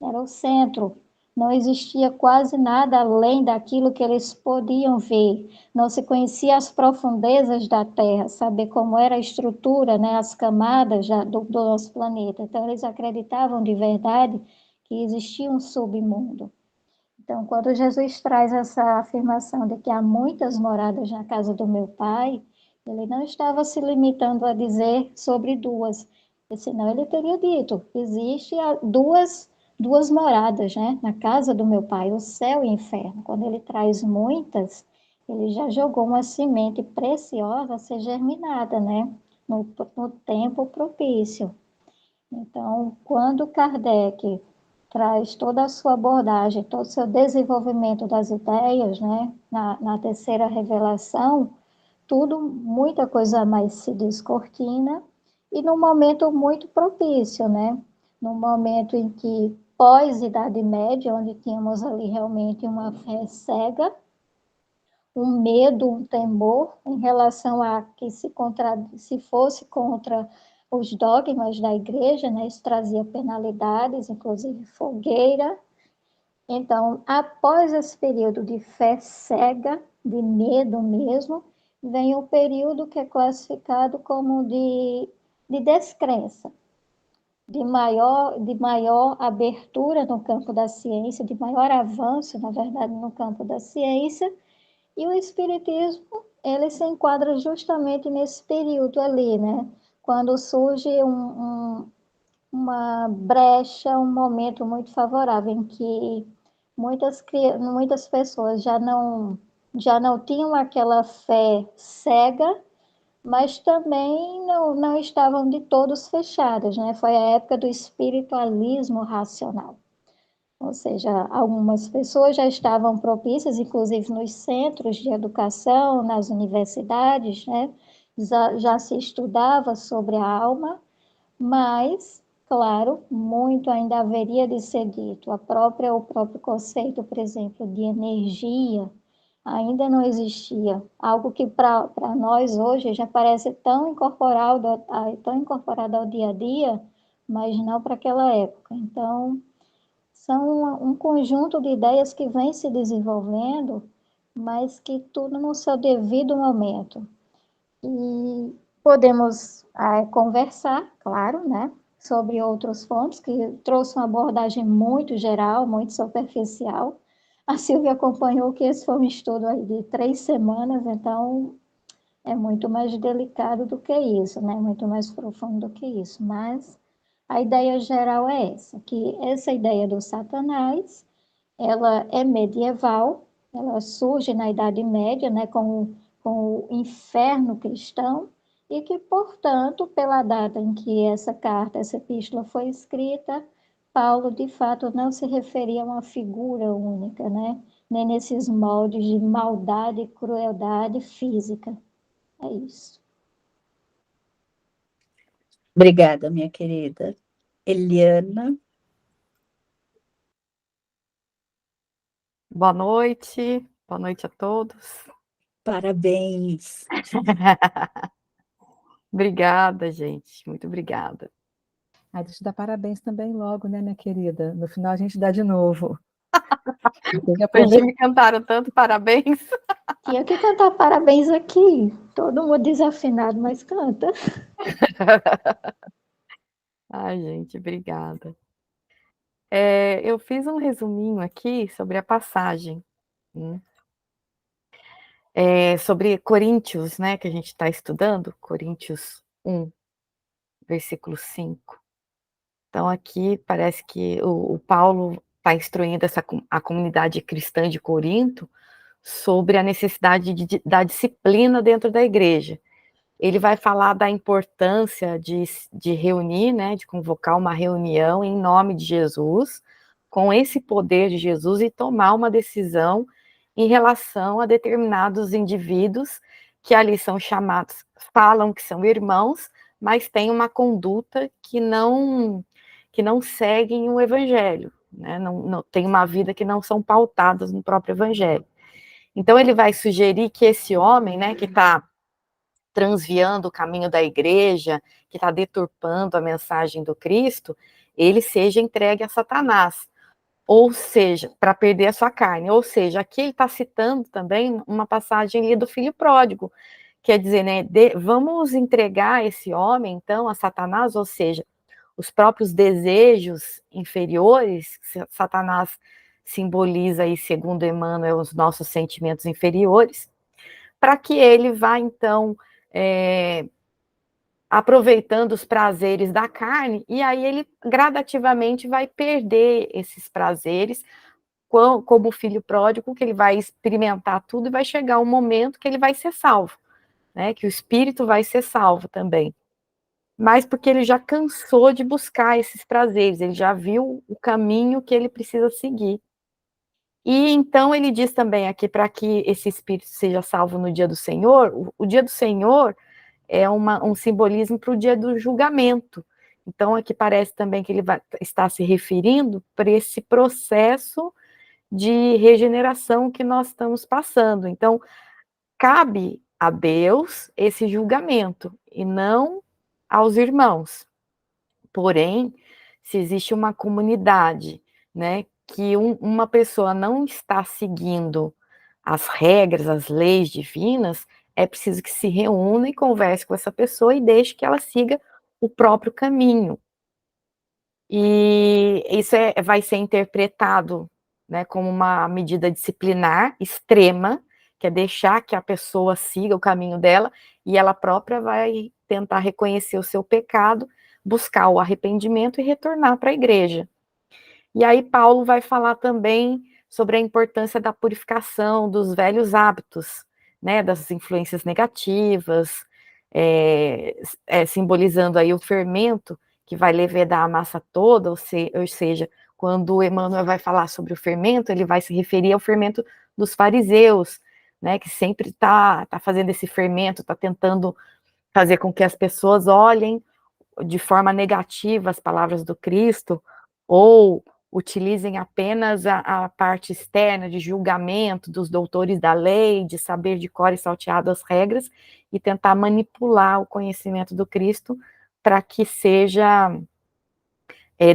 Era o centro. Não existia quase nada além daquilo que eles podiam ver. Não se conhecia as profundezas da Terra, saber como era a estrutura, né, as camadas do nosso planeta. Então, eles acreditavam de verdade que existia um submundo. Então, quando Jesus traz essa afirmação de que há muitas moradas na casa do meu pai, ele não estava se limitando a dizer sobre duas, senão ele teria dito, existe duas moradas, né, na casa do meu pai, o céu e o inferno. Quando ele traz muitas, ele já jogou uma semente preciosa a ser germinada, né, no tempo propício. Então, quando Kardec traz toda a sua abordagem, todo o seu desenvolvimento das ideias, né, na terceira revelação, tudo, muita coisa mais se descortina, e num momento muito propício, né, num momento em que, pós-Idade Média, onde tínhamos ali realmente uma fé cega, um medo, um temor em relação a que se fosse contra os dogmas da igreja, né, isso trazia penalidades, inclusive fogueira. Então, após esse período de fé cega, de medo mesmo, vem o período que é classificado como de descrença, de maior abertura no campo da ciência, de maior avanço, na verdade, no campo da ciência, e o Espiritismo, ele se enquadra justamente nesse período ali, né? Quando surge uma brecha, um momento muito favorável em que muitas pessoas já não tinham aquela fé cega, mas também não estavam de todos fechadas, né? Foi a época do espiritualismo racional. Ou seja, algumas pessoas já estavam propícias, inclusive nos centros de educação, nas universidades, né? Já se estudava sobre a alma, mas, claro, muito ainda haveria de ser dito. O próprio conceito, por exemplo, de energia ainda não existia. Algo que para nós hoje já parece tão incorporado ao dia a dia, mas não para aquela época. Então, são um conjunto de ideias que vem se desenvolvendo, mas que tudo no seu devido momento. E podemos conversar, claro, né, sobre outros pontos, que trouxe uma abordagem muito geral, muito superficial. A Silvia acompanhou que esse foi um estudo aí de 3 semanas, então é muito mais delicado do que isso, né, muito mais profundo do que isso, mas a ideia geral é essa, que essa ideia do Satanás, ela é medieval, ela surge na Idade Média, né, com o inferno cristão, e que, portanto, pela data em que essa carta, essa epístola foi escrita, Paulo, de fato, não se referia a uma figura única, né, nem nesses moldes de maldade e crueldade física. É isso. Obrigada, minha querida. Eliana, Boa noite a todos. parabéns. Obrigada, gente, muito obrigada. Deixa eu dar parabéns também logo, né, minha querida? No final a gente dá de novo. Tem que Hoje me cantaram tanto parabéns. Tinha que cantar parabéns aqui. Todo mundo desafinado, mas canta. Ai, gente, obrigada. Eu fiz um resuminho aqui sobre a passagem, né? Sobre Coríntios, né, que a gente está estudando, Coríntios 1, versículo 5. Então, aqui parece que o Paulo está instruindo a comunidade cristã de Corinto sobre a necessidade da disciplina dentro da igreja. Ele vai falar da importância de reunir, né, de convocar uma reunião em nome de Jesus, com esse poder de Jesus e tomar uma decisão em relação a determinados indivíduos que ali são chamados, falam que são irmãos, mas têm uma conduta que não seguem o evangelho, né, não tem uma vida que não são pautadas no próprio evangelho. Então ele vai sugerir que esse homem, né, que está transviando o caminho da igreja, que está deturpando a mensagem do Cristo, ele seja entregue a Satanás, ou seja, para perder a sua carne. Ou seja, aqui ele está citando também uma passagem ali do filho pródigo, quer dizer, né, vamos entregar esse homem, então, a Satanás, ou seja, os próprios desejos inferiores, Satanás simboliza aí, segundo Emmanuel, os nossos sentimentos inferiores, para que ele vá, então, aproveitando os prazeres da carne, e aí ele gradativamente vai perder esses prazeres, como o filho pródigo, que ele vai experimentar tudo e vai chegar um momento que ele vai ser salvo, né? Que o espírito vai ser salvo também. Mas porque ele já cansou de buscar esses prazeres, ele já viu o caminho que ele precisa seguir. E então ele diz também aqui, para que esse espírito seja salvo no dia do Senhor, o dia do Senhor é um simbolismo para o dia do julgamento. Então, aqui parece também que ele está se referindo para esse processo de regeneração que nós estamos passando. Então, cabe a Deus esse julgamento, e não aos irmãos. Porém, se existe uma comunidade, né, que uma pessoa não está seguindo as regras, as leis divinas, é preciso que se reúna e converse com essa pessoa e deixe que ela siga o próprio caminho. E isso vai ser interpretado, né, como uma medida disciplinar extrema, que é deixar que a pessoa siga o caminho dela, e ela própria vai tentar reconhecer o seu pecado, buscar o arrependimento e retornar para a igreja. E aí Paulo vai falar também sobre a importância da purificação dos velhos hábitos, né, das influências negativas, simbolizando aí o fermento que vai levedar a massa toda, ou seja, quando o Emmanuel vai falar sobre o fermento, ele vai se referir ao fermento dos fariseus, né, que sempre tá fazendo esse fermento, está tentando fazer com que as pessoas olhem de forma negativa as palavras do Cristo, ou utilizem apenas a parte externa de julgamento dos doutores da lei, de saber de cor e salteado as regras, e tentar manipular o conhecimento do Cristo para que seja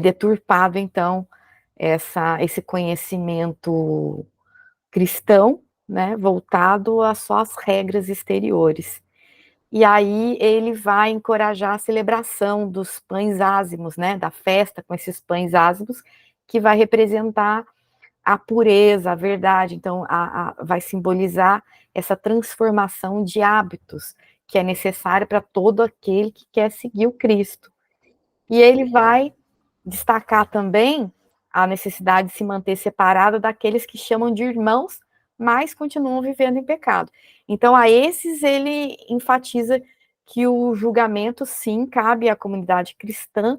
deturpado, então, esse conhecimento cristão, né, voltado a só as regras exteriores. E aí ele vai encorajar a celebração dos pães ázimos, né, da festa com esses pães ázimos, que vai representar a pureza, a verdade. Então, vai simbolizar essa transformação de hábitos que é necessária para todo aquele que quer seguir o Cristo. E ele vai destacar também a necessidade de se manter separado daqueles que chamam de irmãos, mas continuam vivendo em pecado. Então, a esses ele enfatiza que o julgamento, sim, cabe à comunidade cristã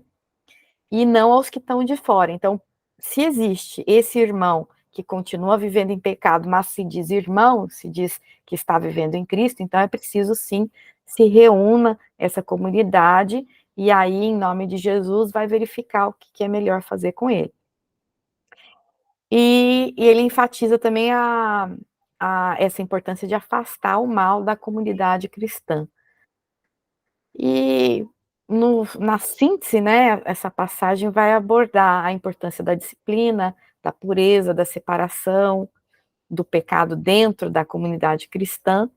e não aos que estão de fora. Então, se existe esse irmão que continua vivendo em pecado, mas se diz irmão, se diz que está vivendo em Cristo, então é preciso, sim, se reúna essa comunidade e aí, em nome de Jesus, vai verificar o que é melhor fazer com ele. E ele enfatiza também essa importância de afastar o mal da comunidade cristã. E na síntese, né, essa passagem vai abordar a importância da disciplina, da pureza, da separação do pecado dentro da comunidade cristã,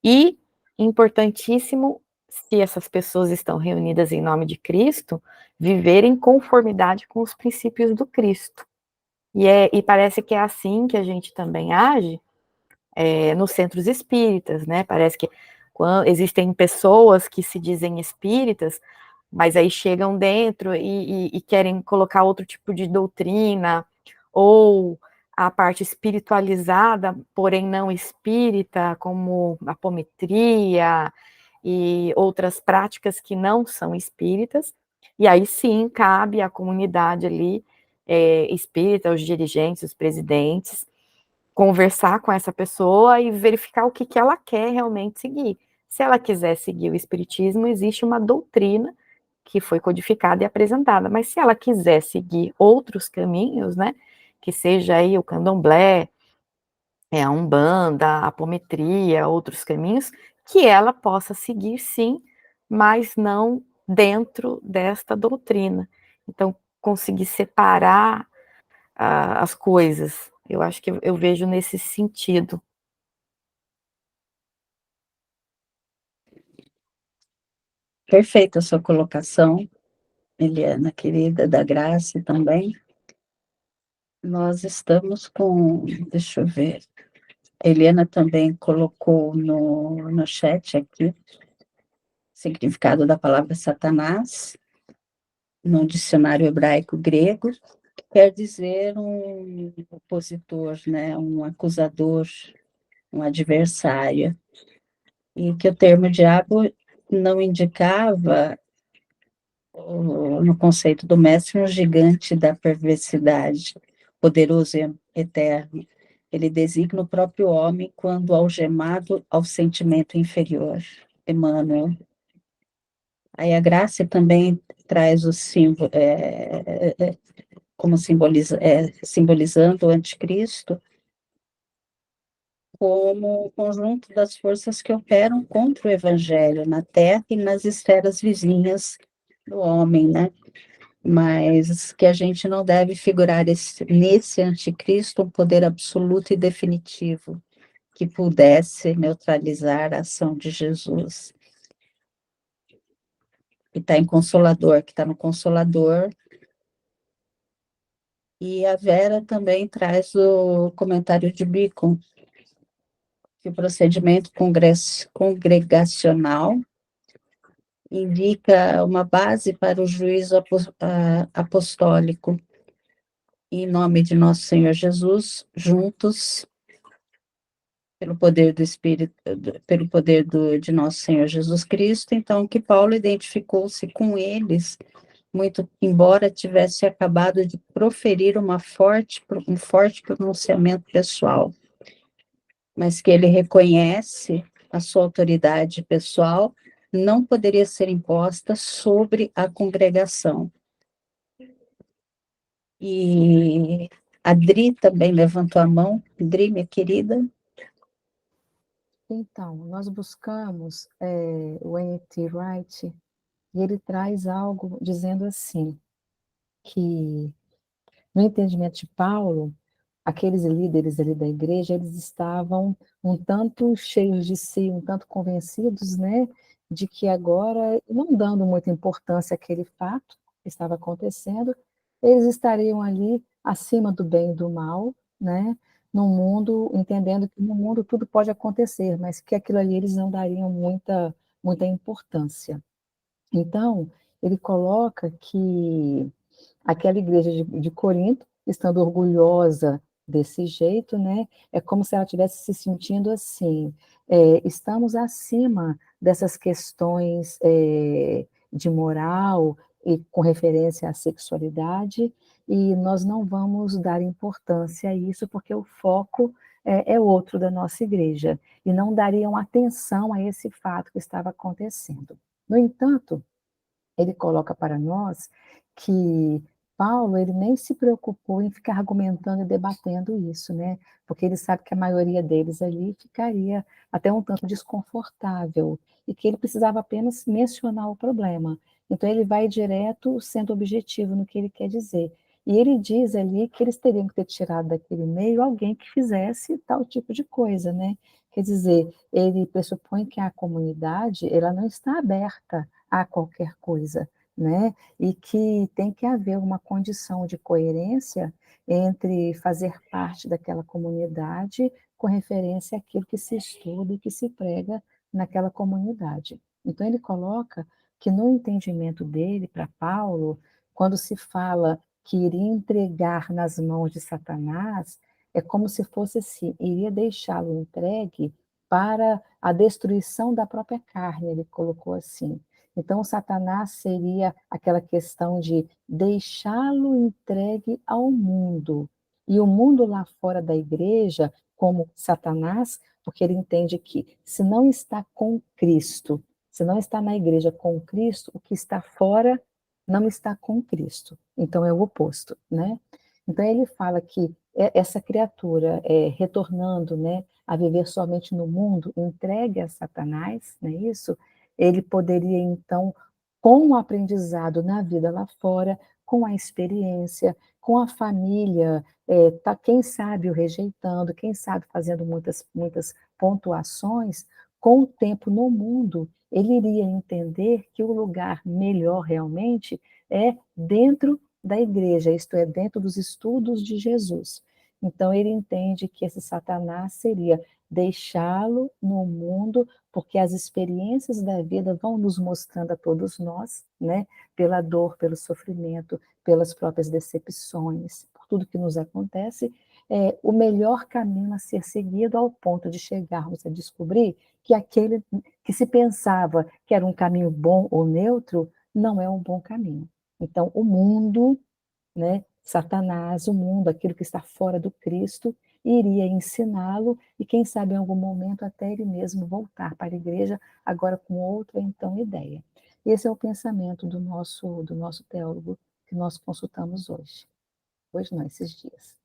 e, importantíssimo, se essas pessoas estão reunidas em nome de Cristo, viver em conformidade com os princípios do Cristo. E parece que é assim que a gente também age nos centros espíritas, né? Parece que existem pessoas que se dizem espíritas, mas aí chegam dentro e querem colocar outro tipo de doutrina, ou a parte espiritualizada, porém não espírita, como apometria e outras práticas que não são espíritas, e aí sim cabe à comunidade ali espírita, os dirigentes, os presidentes, conversar com essa pessoa e verificar o que ela quer realmente seguir. Se ela quiser seguir o espiritismo, existe uma doutrina que foi codificada e apresentada, mas se ela quiser seguir outros caminhos, né, que seja aí o candomblé, a umbanda, a apometria, outros caminhos, que ela possa seguir sim, mas não dentro desta doutrina. Então, conseguir separar as coisas, eu acho que eu vejo nesse sentido. Perfeita a sua colocação, Eliana, querida, da Graça também. Nós estamos com, deixa eu ver, a Eliana também colocou no chat aqui, significado da palavra Satanás, no dicionário hebraico grego, quer dizer um opositor, né, um acusador, um adversário, e que o termo diabo não indicava, no conceito do mestre, um gigante da perversidade, poderoso e eterno. Ele designa o próprio homem quando algemado ao sentimento inferior. Emmanuel. Aí a Graça também traz o símbolo, como simbolizando o anticristo, como o conjunto das forças que operam contra o evangelho na terra e nas esferas vizinhas do homem, né? Mas que a gente não deve figurar nesse anticristo um poder absoluto e definitivo que pudesse neutralizar a ação de Jesus. Que está em Consolador, que está no Consolador. E a Vera também traz o comentário de Bacon, que o procedimento congregacional indica uma base para o juízo apostólico. Em nome de nosso Senhor Jesus, juntos, pelo poder do Espírito, pelo poder de nosso Senhor Jesus Cristo, então que Paulo identificou-se com eles, muito embora tivesse acabado de proferir um forte pronunciamento pessoal, mas que ele reconhece a sua autoridade pessoal não poderia ser imposta sobre a congregação. E a Dri também levantou a mão. Dri, minha querida. Então, nós buscamos o N.T. Wright, e ele traz algo dizendo assim, que no entendimento de Paulo, aqueles líderes ali da igreja, eles estavam um tanto cheios de si, um tanto convencidos, né, de que agora, não dando muita importância àquele fato que estava acontecendo, eles estariam ali acima do bem e do mal, né, no mundo, entendendo que no mundo tudo pode acontecer, mas que aquilo ali eles não dariam muita importância. Então, ele coloca que aquela igreja de Corinto, estando orgulhosa desse jeito, né, é como se ela estivesse se sentindo assim, estamos acima dessas questões de moral e com referência à sexualidade, e nós não vamos dar importância a isso, porque o foco é outro da nossa igreja, e não dariam atenção a esse fato que estava acontecendo. No entanto, ele coloca para nós que Paulo, ele nem se preocupou em ficar argumentando e debatendo isso, né? Porque ele sabe que a maioria deles ali ficaria até um tanto desconfortável e que ele precisava apenas mencionar o problema. Então ele vai direto sendo objetivo no que ele quer dizer. E ele diz ali que eles teriam que ter tirado daquele meio alguém que fizesse tal tipo de coisa, né? Quer dizer, ele pressupõe que a comunidade, ela não está aberta a qualquer coisa, né? E que tem que haver uma condição de coerência entre fazer parte daquela comunidade com referência àquilo que se estuda e que se prega naquela comunidade. Então ele coloca que no entendimento dele, para Paulo, quando se fala que iria entregar nas mãos de Satanás, é como se fosse assim, iria deixá-lo entregue para a destruição da própria carne, ele colocou assim. Então, Satanás seria aquela questão de deixá-lo entregue ao mundo. E o mundo lá fora da igreja, como Satanás, porque ele entende que se não está com Cristo, se não está na igreja com Cristo, o que está fora não está com Cristo. Então é o oposto, né? Então ele fala que essa criatura retornando, né, a viver somente no mundo, entregue a Satanás, não é isso? Ele poderia então, com o aprendizado na vida lá fora, com a experiência, com a família, tá, quem sabe o rejeitando, quem sabe fazendo muitas pontuações, com o tempo no mundo, ele iria entender que o lugar melhor realmente é dentro da igreja, isto é, dentro dos estudos de Jesus. Então, ele entende que esse Satanás seria deixá-lo no mundo, porque as experiências da vida vão nos mostrando a todos nós, né, pela dor, pelo sofrimento, pelas próprias decepções, por tudo que nos acontece, o melhor caminho a ser seguido ao ponto de chegarmos a descobrir que aquele que se pensava que era um caminho bom ou neutro, não é um bom caminho. Então, o mundo, né, Satanás, o mundo, aquilo que está fora do Cristo, iria ensiná-lo e, quem sabe, em algum momento, até ele mesmo voltar para a igreja, agora com outra, então, ideia. Esse é o pensamento do nosso teólogo que nós consultamos hoje. Hoje não, esses dias.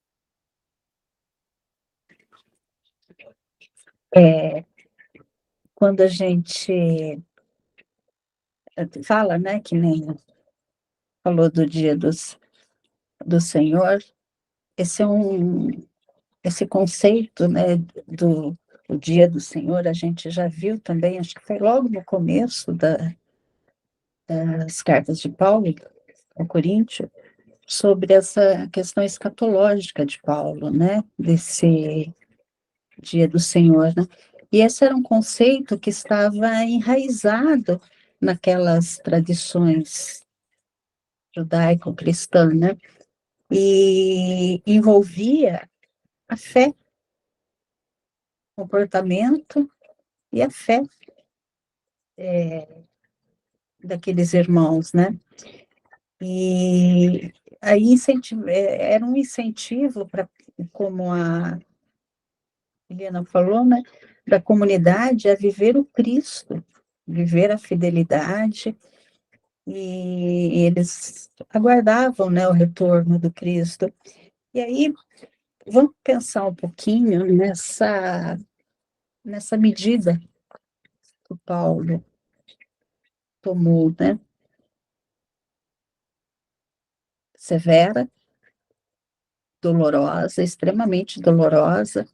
Quando a gente fala, né, que nem falou do dia do Senhor, esse é esse conceito, né, do dia do Senhor, a gente já viu também, acho que foi logo no começo das cartas de Paulo ao Coríntios, sobre essa questão escatológica de Paulo, né, desse dia do Senhor, né? E esse era um conceito que estava enraizado naquelas tradições judaico-cristã, né? E envolvia a fé, o comportamento e a fé daqueles irmãos, né? E aí era um incentivo para, como a Helena falou, né, da comunidade a viver o Cristo, viver a fidelidade, e eles aguardavam, né, o retorno do Cristo. E aí, vamos pensar um pouquinho nessa medida que o Paulo tomou, né, severa, dolorosa, extremamente dolorosa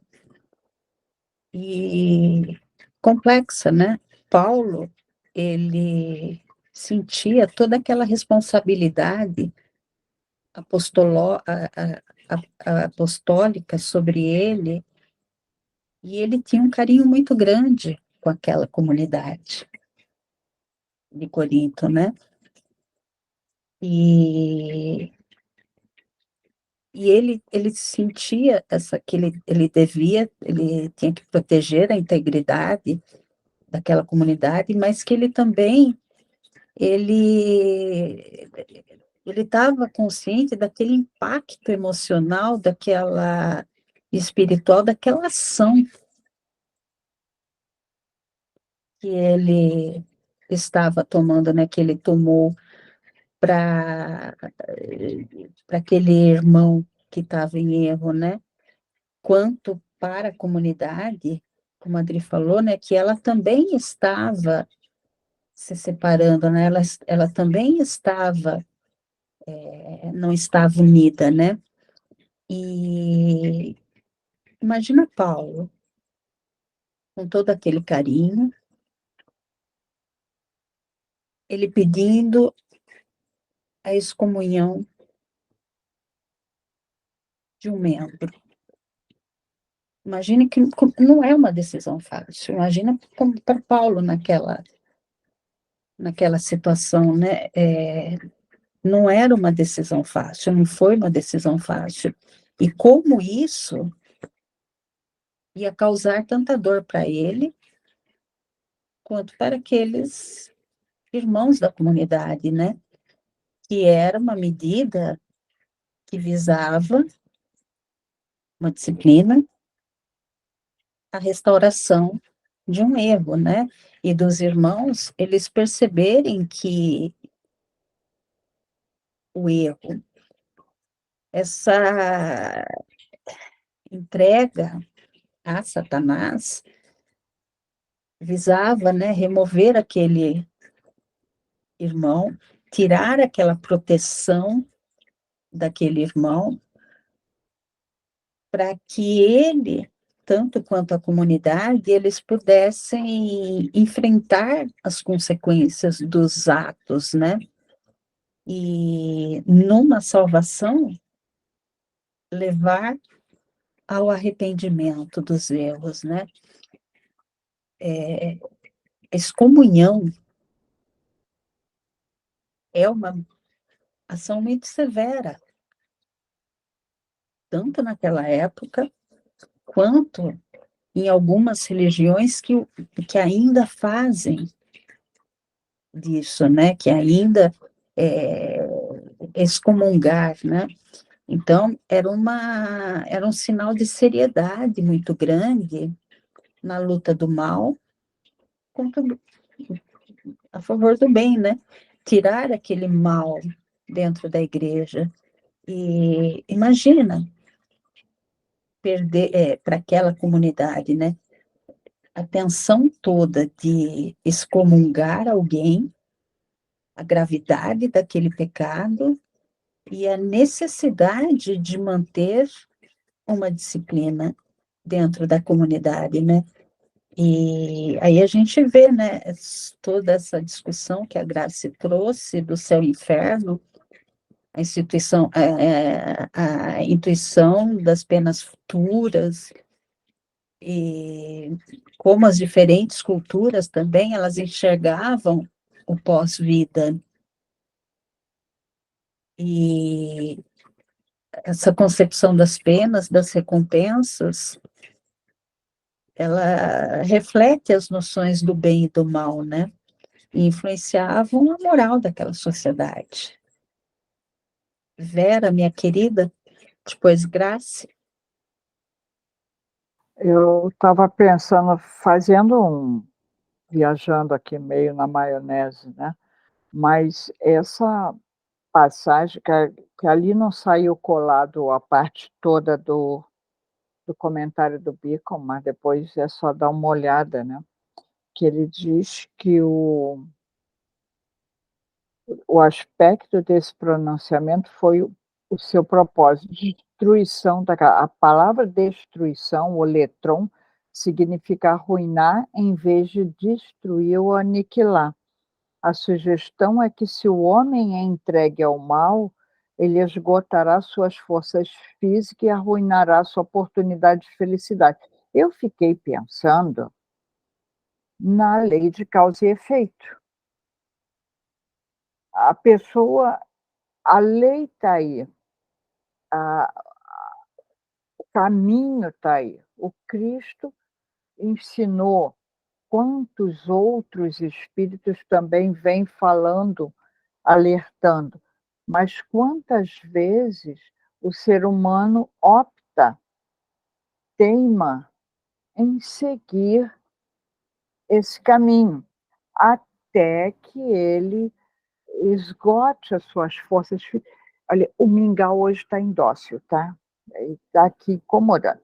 e complexa, né? Paulo, ele sentia toda aquela responsabilidade apostólica sobre ele, e ele tinha um carinho muito grande com aquela comunidade de Corinto, né? E, e ele sentia que ele tinha que proteger a integridade daquela comunidade, mas que ele também ele ele estava consciente daquele impacto emocional, daquela espiritual, daquela ação que ele estava tomando, né, que ele tomou para aquele irmão que estava em erro, né? Quanto para a comunidade, como a Adri falou, né, que ela também estava se separando, né? Ela também estava não estava unida, né? E imagina Paulo, com todo aquele carinho, ele pedindo a excomunhão de um membro. Imagine que não é uma decisão fácil. Imagina para Paulo naquela situação, né? Não era uma decisão fácil, não foi uma decisão fácil. E como isso ia causar tanta dor para ele, quanto para aqueles irmãos da comunidade, né? Que era uma medida que visava uma disciplina, a restauração de um erro, né? E dos irmãos, eles perceberem que o erro, essa entrega a Satanás, visava, né, remover aquele irmão, tirar aquela proteção daquele irmão, para que ele, tanto quanto a comunidade, eles pudessem enfrentar as consequências dos atos, né? E numa salvação, levar ao arrependimento dos erros, né? Excomunhão é uma ação muito severa, tanto naquela época, quanto em algumas religiões que ainda fazem disso, né? Que ainda excomungar, né? Então, era um sinal de seriedade muito grande na luta do mal contra, a favor do bem, né? Tirar aquele mal dentro da igreja. E imagina perder para aquela comunidade, né? A tensão toda de excomungar alguém, a gravidade daquele pecado e a necessidade de manter uma disciplina dentro da comunidade, né? E aí a gente vê, né, toda essa discussão que a Grace trouxe do céu e inferno, a intuição das penas futuras, e como as diferentes culturas também, elas enxergavam o pós-vida. E essa concepção das penas, das recompensas, ela reflete as noções do bem e do mal, né? E influenciavam a moral daquela sociedade. Vera, minha querida, depois Grace. Eu estava pensando, viajando aqui meio na maionese, né? Mas essa passagem, que ali não saiu colado a parte toda do comentário do Bacon, mas depois é só dar uma olhada, né? Que ele diz que o aspecto desse pronunciamento foi o seu propósito, destruição a palavra destruição, o letron, significa arruinar em vez de destruir ou aniquilar. A sugestão é que se o homem é entregue ao mal, ele esgotará suas forças físicas e arruinará sua oportunidade de felicidade. Eu fiquei pensando na lei de causa e efeito. A pessoa, a lei está aí, o caminho está aí. O Cristo ensinou, quantos outros espíritos também vêm falando, alertando. Mas quantas vezes o ser humano opta, teima em seguir esse caminho, até que ele esgote as suas forças. Olha, o mingau hoje está indócil, tá? Está aqui incomodando.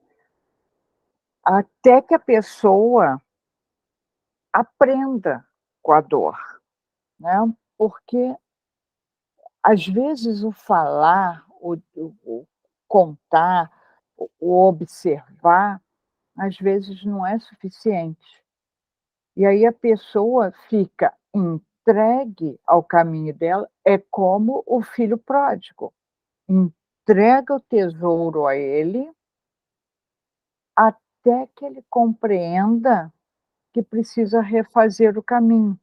Até que a pessoa aprenda com a dor, né? Porque Às vezes o falar, o contar, o observar, às vezes não é suficiente. E aí a pessoa fica entregue ao caminho dela, é como o filho pródigo, entrega o tesouro a ele, até que ele compreenda que precisa refazer o caminho,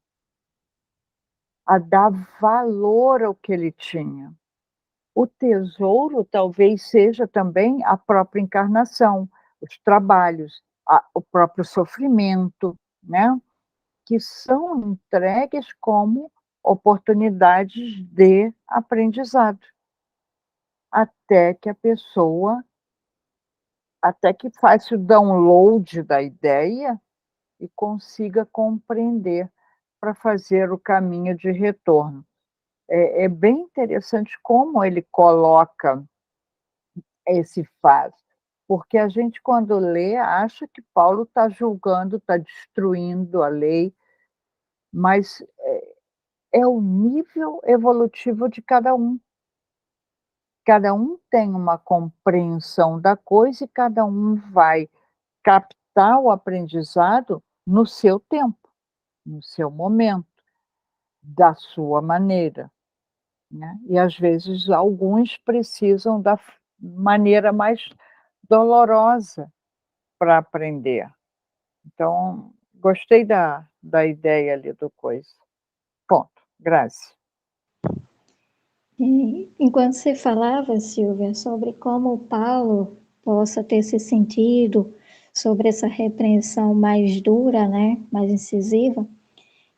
a dar valor ao que ele tinha. O tesouro talvez seja também a própria encarnação, os trabalhos, o próprio sofrimento, né, que são entregues como oportunidades de aprendizado, até que a pessoa até que faça o download da ideia e consiga compreender para fazer o caminho de retorno. É bem interessante como ele coloca esse faz, porque a gente quando lê acha que Paulo está julgando, está destruindo a lei, mas é o nível evolutivo de cada um. Cada um tem uma compreensão da coisa e cada um vai captar o aprendizado no seu tempo, no seu momento, da sua maneira, né. E às vezes alguns precisam da maneira mais dolorosa para aprender. Então, gostei da ideia ali do coisa. Ponto. Grazi. Enquanto você falava, Silvia, sobre como Paulo possa ter se sentido sobre essa repreensão mais dura, né, mais incisiva,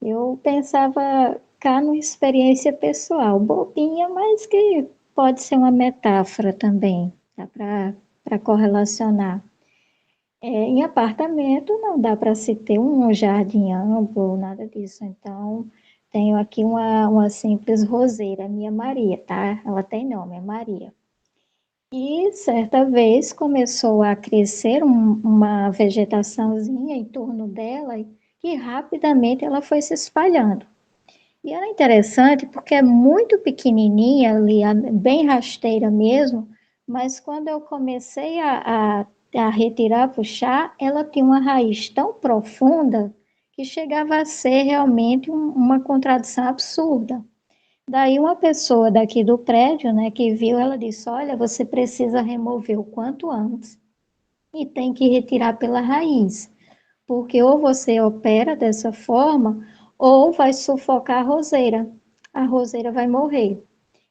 eu pensava cá numa experiência pessoal, bobinha, mas que pode ser uma metáfora também, dá para correlacionar. Em apartamento não dá para se ter um jardim amplo, nada disso. Então, tenho aqui uma simples roseira, minha Maria, tá? Ela tem nome, é Maria. E certa vez começou a crescer uma vegetaçãozinha em torno dela que rapidamente ela foi se espalhando. E era interessante porque é muito pequenininha ali, bem rasteira mesmo, mas quando eu comecei a retirar, puxar, ela tinha uma raiz tão profunda que chegava a ser realmente uma contradição absurda. Daí uma pessoa daqui do prédio, né, que viu, ela disse, olha, você precisa remover o quanto antes e tem que retirar pela raiz, porque ou você opera dessa forma ou vai sufocar a roseira vai morrer.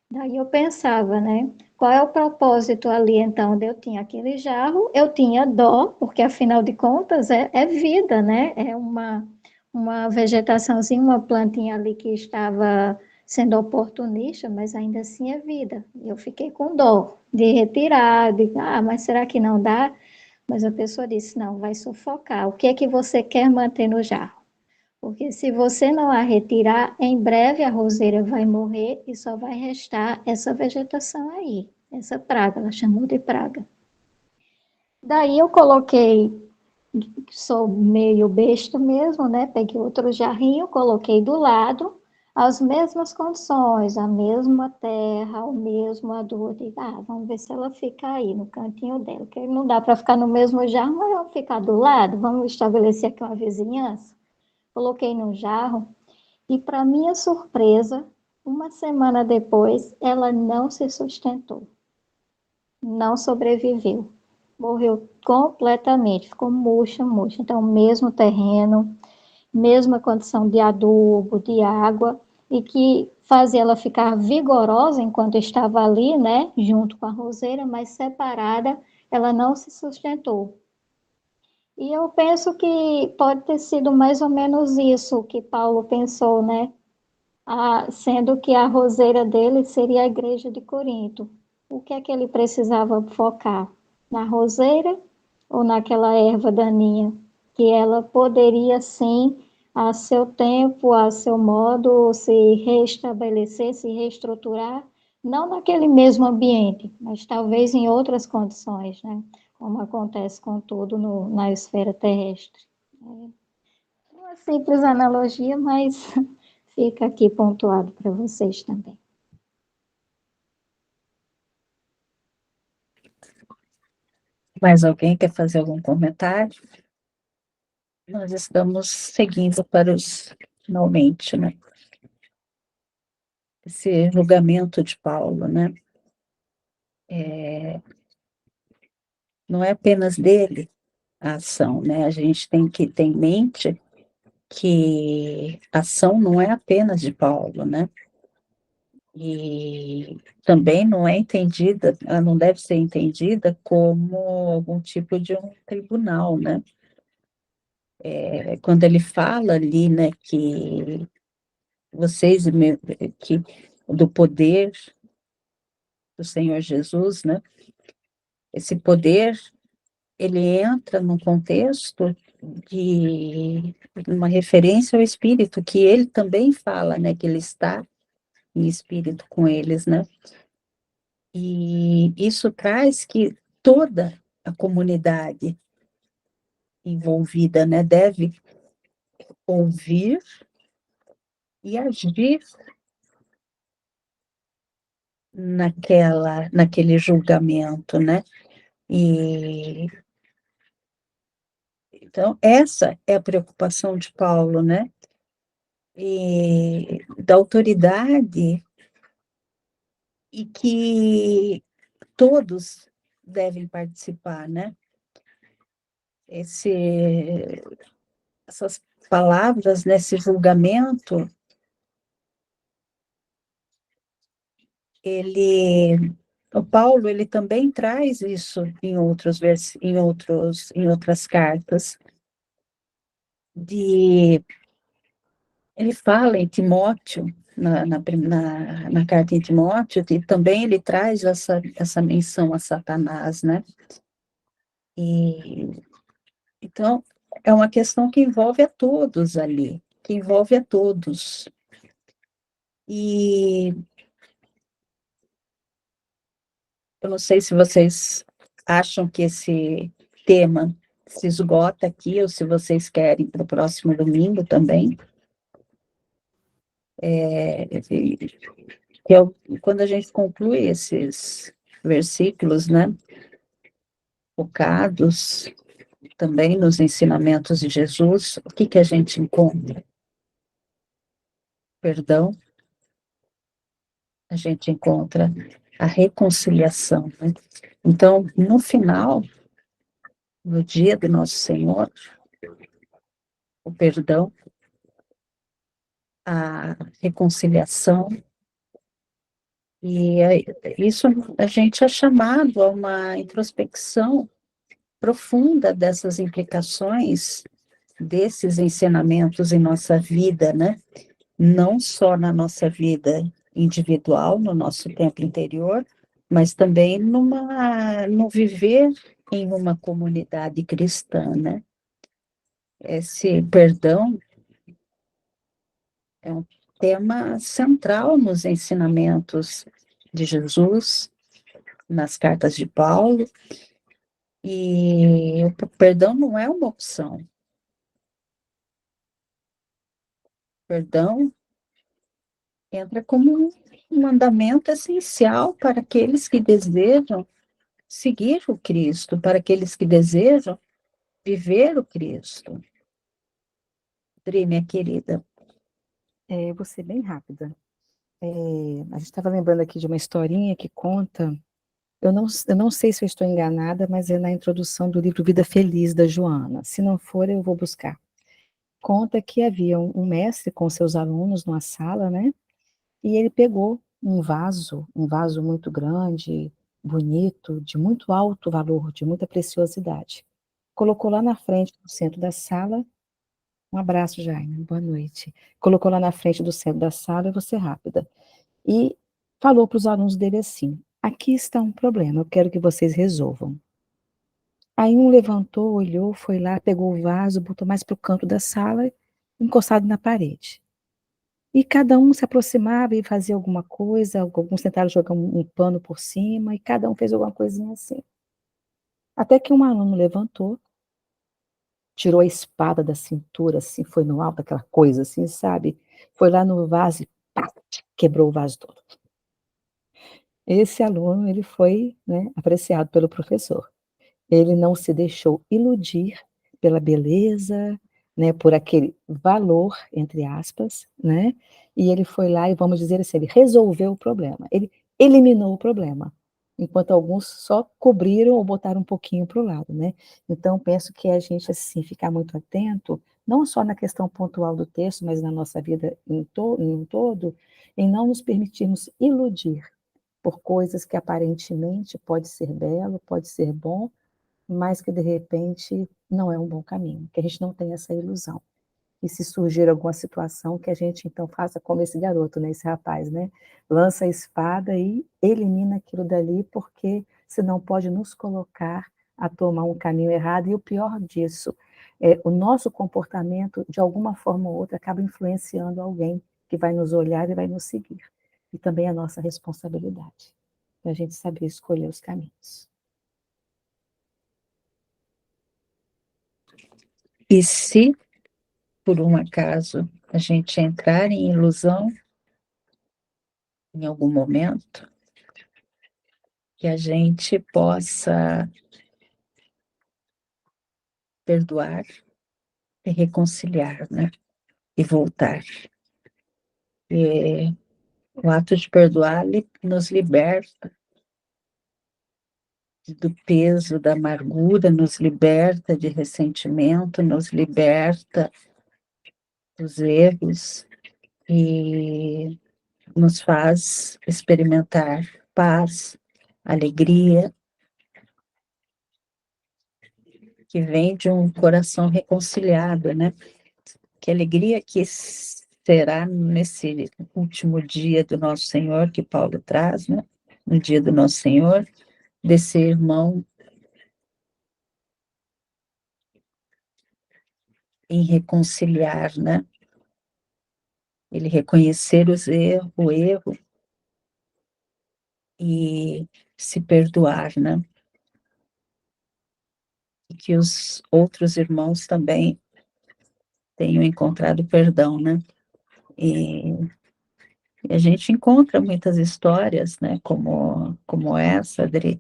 Daí eu pensava, né? Qual é o propósito ali, então? Eu tinha aquele jarro, eu tinha dó, porque afinal de contas é vida, né? É uma vegetaçãozinha, uma plantinha ali que estava sendo oportunista, mas ainda assim é vida. E eu fiquei com dó de retirar, mas será que não dá? Mas a pessoa disse, não, vai sufocar. O que é que você quer manter no jarro? Porque se você não a retirar, em breve a roseira vai morrer e só vai restar essa vegetação aí, essa praga, ela chamou de praga. Daí eu coloquei, sou meio besta mesmo, né? Peguei outro jarrinho, coloquei do lado, as mesmas condições, a mesma terra, o mesmo adubo. Digo, vamos ver se ela fica aí no cantinho dela, porque não dá para ficar no mesmo jarro, mas vamos ficar do lado, vamos estabelecer aqui uma vizinhança. Coloquei no jarro e, para minha surpresa, uma semana depois, ela não se sustentou, não sobreviveu, morreu completamente, ficou murcha, murcha. Então, mesmo terreno, mesma condição de adubo, de água, e que fazia ela ficar vigorosa enquanto estava ali, né, junto com a roseira, mas separada, ela não se sustentou. E eu penso que pode ter sido mais ou menos isso que Paulo pensou, né? Sendo que a roseira dele seria a igreja de Corinto. O que é que ele precisava focar? Na roseira ou naquela erva daninha? Que ela poderia, sim, a seu tempo, a seu modo, se restabelecer, se reestruturar, não naquele mesmo ambiente, mas talvez em outras condições, né? Como acontece com tudo na esfera terrestre. Uma simples analogia, mas fica aqui pontuado para vocês também. Mais alguém quer fazer algum comentário? Nós estamos seguindo para os finalmente, né? Esse julgamento de Paulo, né? Não é apenas dele a ação, né? A gente tem que ter em mente que a ação não é apenas de Paulo, né? E também não é entendida, ela não deve ser entendida como algum tipo de um tribunal, né? Quando ele fala ali, né, que vocês, que do poder do Senhor Jesus, né? Esse poder, ele entra num contexto de uma referência ao Espírito, que ele também fala, né, que ele está em espírito com eles, né? E isso traz que toda a comunidade envolvida, né, deve ouvir e agir naquele julgamento, né? E então essa é a preocupação de Paulo, né? E da autoridade e que todos devem participar, né? Esse, essas palavras nesse julgamento, o Paulo, ele também traz isso em em outras cartas, ele fala em Timóteo, na carta em Timóteo, e também ele traz essa menção a Satanás, né? E, então, é uma questão que envolve a todos ali, que envolve a todos. E eu não sei se vocês acham que esse tema se esgota aqui, ou se vocês querem para o próximo domingo também. Que é quando a gente conclui esses versículos, né, focados também nos ensinamentos de Jesus, o que que a gente encontra? Perdão, a gente encontra a reconciliação, né? Então, no final, no dia do nosso Senhor, o perdão, a reconciliação, e isso a gente é chamado a uma introspecção profunda dessas implicações desses ensinamentos em nossa vida, né? Não só na nossa vida individual, no nosso templo interior, mas também no viver em uma comunidade cristã, né? Esse perdão é um tema central nos ensinamentos de Jesus, nas cartas de Paulo, e o perdão não é uma opção. Perdão entra como um mandamento essencial para aqueles que desejam seguir o Cristo, para aqueles que desejam viver o Cristo. Dri, minha querida. Eu vou ser bem rápida. A gente estava lembrando aqui de uma historinha que conta, eu não sei se eu estou enganada, mas é na introdução do livro Vida Feliz, da Joana. Se não for, eu vou buscar. Conta que havia um mestre com seus alunos numa sala, né? E ele pegou um vaso muito grande, bonito, de muito alto valor, de muita preciosidade. Colocou lá na frente, no centro da sala. Um abraço, Jaime, boa noite. Colocou lá na frente do centro da sala, eu vou ser rápida. E falou para os alunos dele assim: aqui está um problema, eu quero que vocês resolvam. Aí um levantou, olhou, foi lá, pegou o vaso, botou mais para o canto da sala, encostado na parede. E cada um se aproximava e fazia alguma coisa, alguns tentaram jogar um pano por cima, e cada um fez alguma coisinha assim. Até que um aluno levantou, tirou a espada da cintura, assim, foi no alto, aquela coisa assim, sabe? Foi lá no vaso e pá, quebrou o vaso todo. Esse aluno, ele foi, né, apreciado pelo professor. Ele não se deixou iludir pela beleza, né, por aquele valor, entre aspas, né, e ele foi lá e, vamos dizer assim, ele resolveu o problema, ele eliminou o problema, enquanto alguns só cobriram ou botaram um pouquinho para o lado, né. Então penso que a gente, assim, ficar muito atento, não só na questão pontual do texto, mas na nossa vida em um todo, em não nos permitirmos iludir por coisas que aparentemente pode ser belo, pode ser bom, mas que de repente não é um bom caminho, que a gente não tenha essa ilusão. E se surgir alguma situação, que a gente então faça como esse garoto, né, esse rapaz, né, lança a espada e elimina aquilo dali, porque senão pode nos colocar a tomar um caminho errado, e o pior disso, o nosso comportamento, de alguma forma ou outra, acaba influenciando alguém que vai nos olhar e vai nos seguir. E também é a nossa responsabilidade, para a gente saber escolher os caminhos. E se, por um acaso, a gente entrar em ilusão em algum momento, que a gente possa perdoar e reconciliar, né? E voltar. E o ato de perdoar nos liberta do peso da amargura, nos liberta de ressentimento, nos liberta dos erros e nos faz experimentar paz, alegria, que vem de um coração reconciliado, né? Que alegria que será nesse último dia do nosso Senhor, que Paulo traz, né? No dia do nosso Senhor, desse irmão em reconciliar, né? Ele reconhecer o erro e se perdoar, né? E que os outros irmãos também tenham encontrado perdão, né? E a gente encontra muitas histórias, né? Como essa, Adri,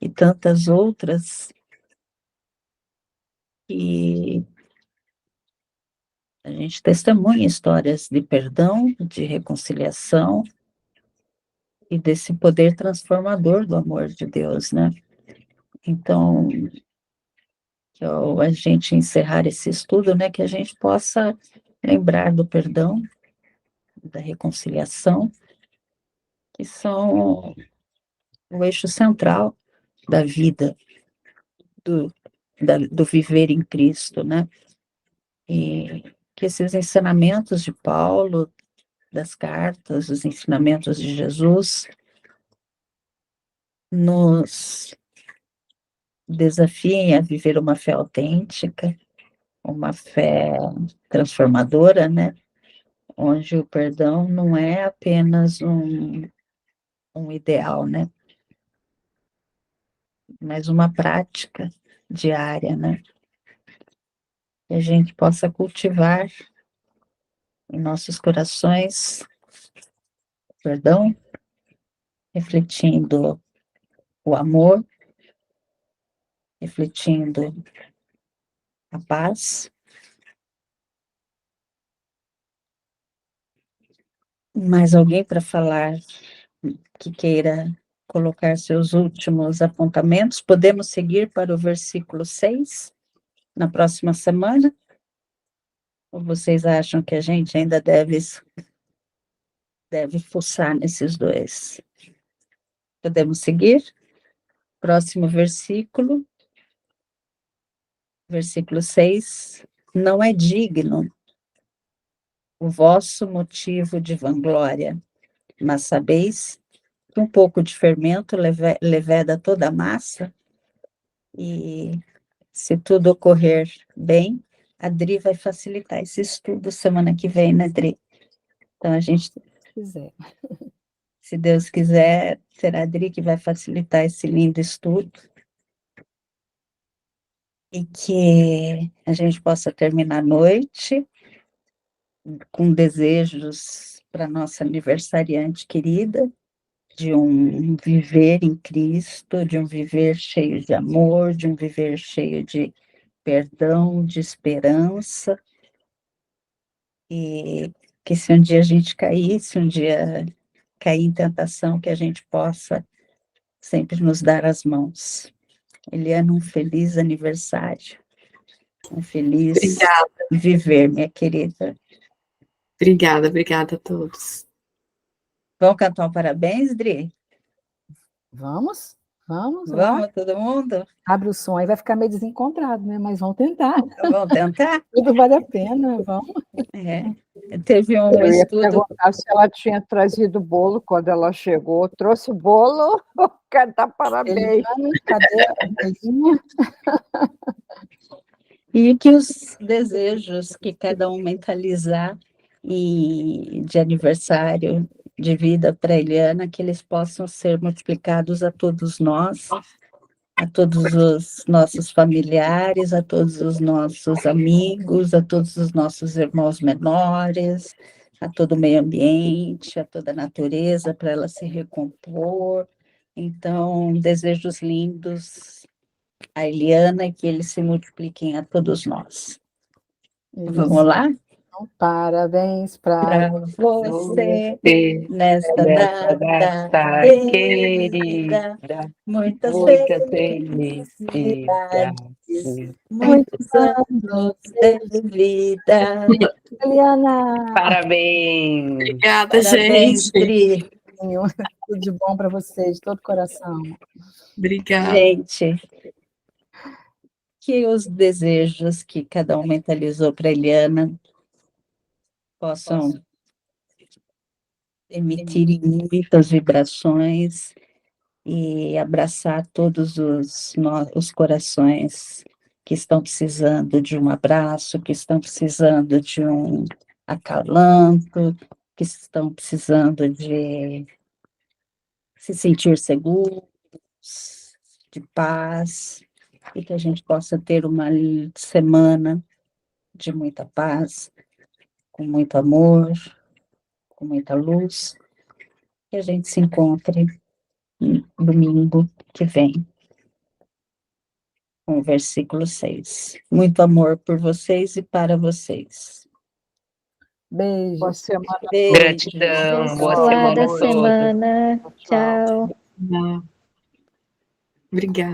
e tantas outras que a gente testemunha histórias de perdão, de reconciliação e desse poder transformador do amor de Deus, né? Então, que ao a gente encerrar esse estudo, né, que a gente possa lembrar do perdão, da reconciliação, que são o eixo central da vida, do, do viver em Cristo, né? E que esses ensinamentos de Paulo, das cartas, os ensinamentos de Jesus, nos desafiem a viver uma fé autêntica, uma fé transformadora, né? Onde o perdão não é apenas um ideal, né? Mas uma prática diária, né? Que a gente possa cultivar em nossos corações perdão, refletindo o amor, refletindo a paz. Mais alguém para falar que queira colocar seus últimos apontamentos? Podemos seguir para o versículo 6 na próxima semana? Ou vocês acham que a gente ainda deve fuçar nesses dois? Podemos seguir? Próximo versículo, versículo 6. Não é digno o vosso motivo de vanglória, mas sabeis que um pouco de fermento leveda toda a massa, e se tudo ocorrer bem, a Dri vai facilitar esse estudo semana que vem, né, Dri? Então, a gente, Quiser. se Deus quiser, será a Dri que vai facilitar esse lindo estudo, e que a gente possa terminar a noite com desejos para nossa aniversariante querida, de um viver em Cristo, de um viver cheio de amor, de um viver cheio de perdão, de esperança, e que se um dia a gente cair, se um dia cair em tentação, que a gente possa sempre nos dar as mãos. Eliana, um feliz aniversário, um feliz Obrigada. viver, minha querida. Obrigada a todos. Vamos cantar um parabéns, Dri? Vamos lá. Vamos, todo mundo? Abre o som, aí vai ficar meio desencontrado, né? Mas vamos tentar. Vamos tentar? Tudo vale a pena, vamos. Teve um Eu ia estudo... perguntar se ela tinha trazido bolo quando ela chegou. Trouxe o bolo? Quero dar parabéns. Eliane, cadê a velhinha? E que os desejos que cada um mentalizar de aniversário de vida para a Eliana, que eles possam ser multiplicados a todos nós, a todos os nossos familiares, a todos os nossos amigos, a todos os nossos irmãos menores, a todo o meio ambiente, a toda a natureza, para ela se recompor. Então, desejos lindos a Eliana e que eles se multipliquem a todos nós. Vamos lá? Então, parabéns para você Você, nesta nessa data data querida, querida, muitas muita felicidades, felicidade. muitos anos de vida. Eliana. Parabéns! Obrigada, Parabéns, gente. Pri. Tudo de bom para vocês, de todo coração. Obrigada. Gente, que os desejos que cada um mentalizou para a Eliana possam emitir muitas vibrações e abraçar todos os corações que estão precisando de um abraço, que estão precisando de um acalanto, que estão precisando de se sentir seguros, de paz, e que a gente possa ter uma semana de muita paz, com muito amor, com muita luz, e a gente se encontre no domingo que vem, com o versículo 6. Muito amor por vocês e para vocês. Beijo. Boa semana. Beijo. Gratidão, boa semana Abençoada a todos. semana. Tchau. Tchau. Obrigada.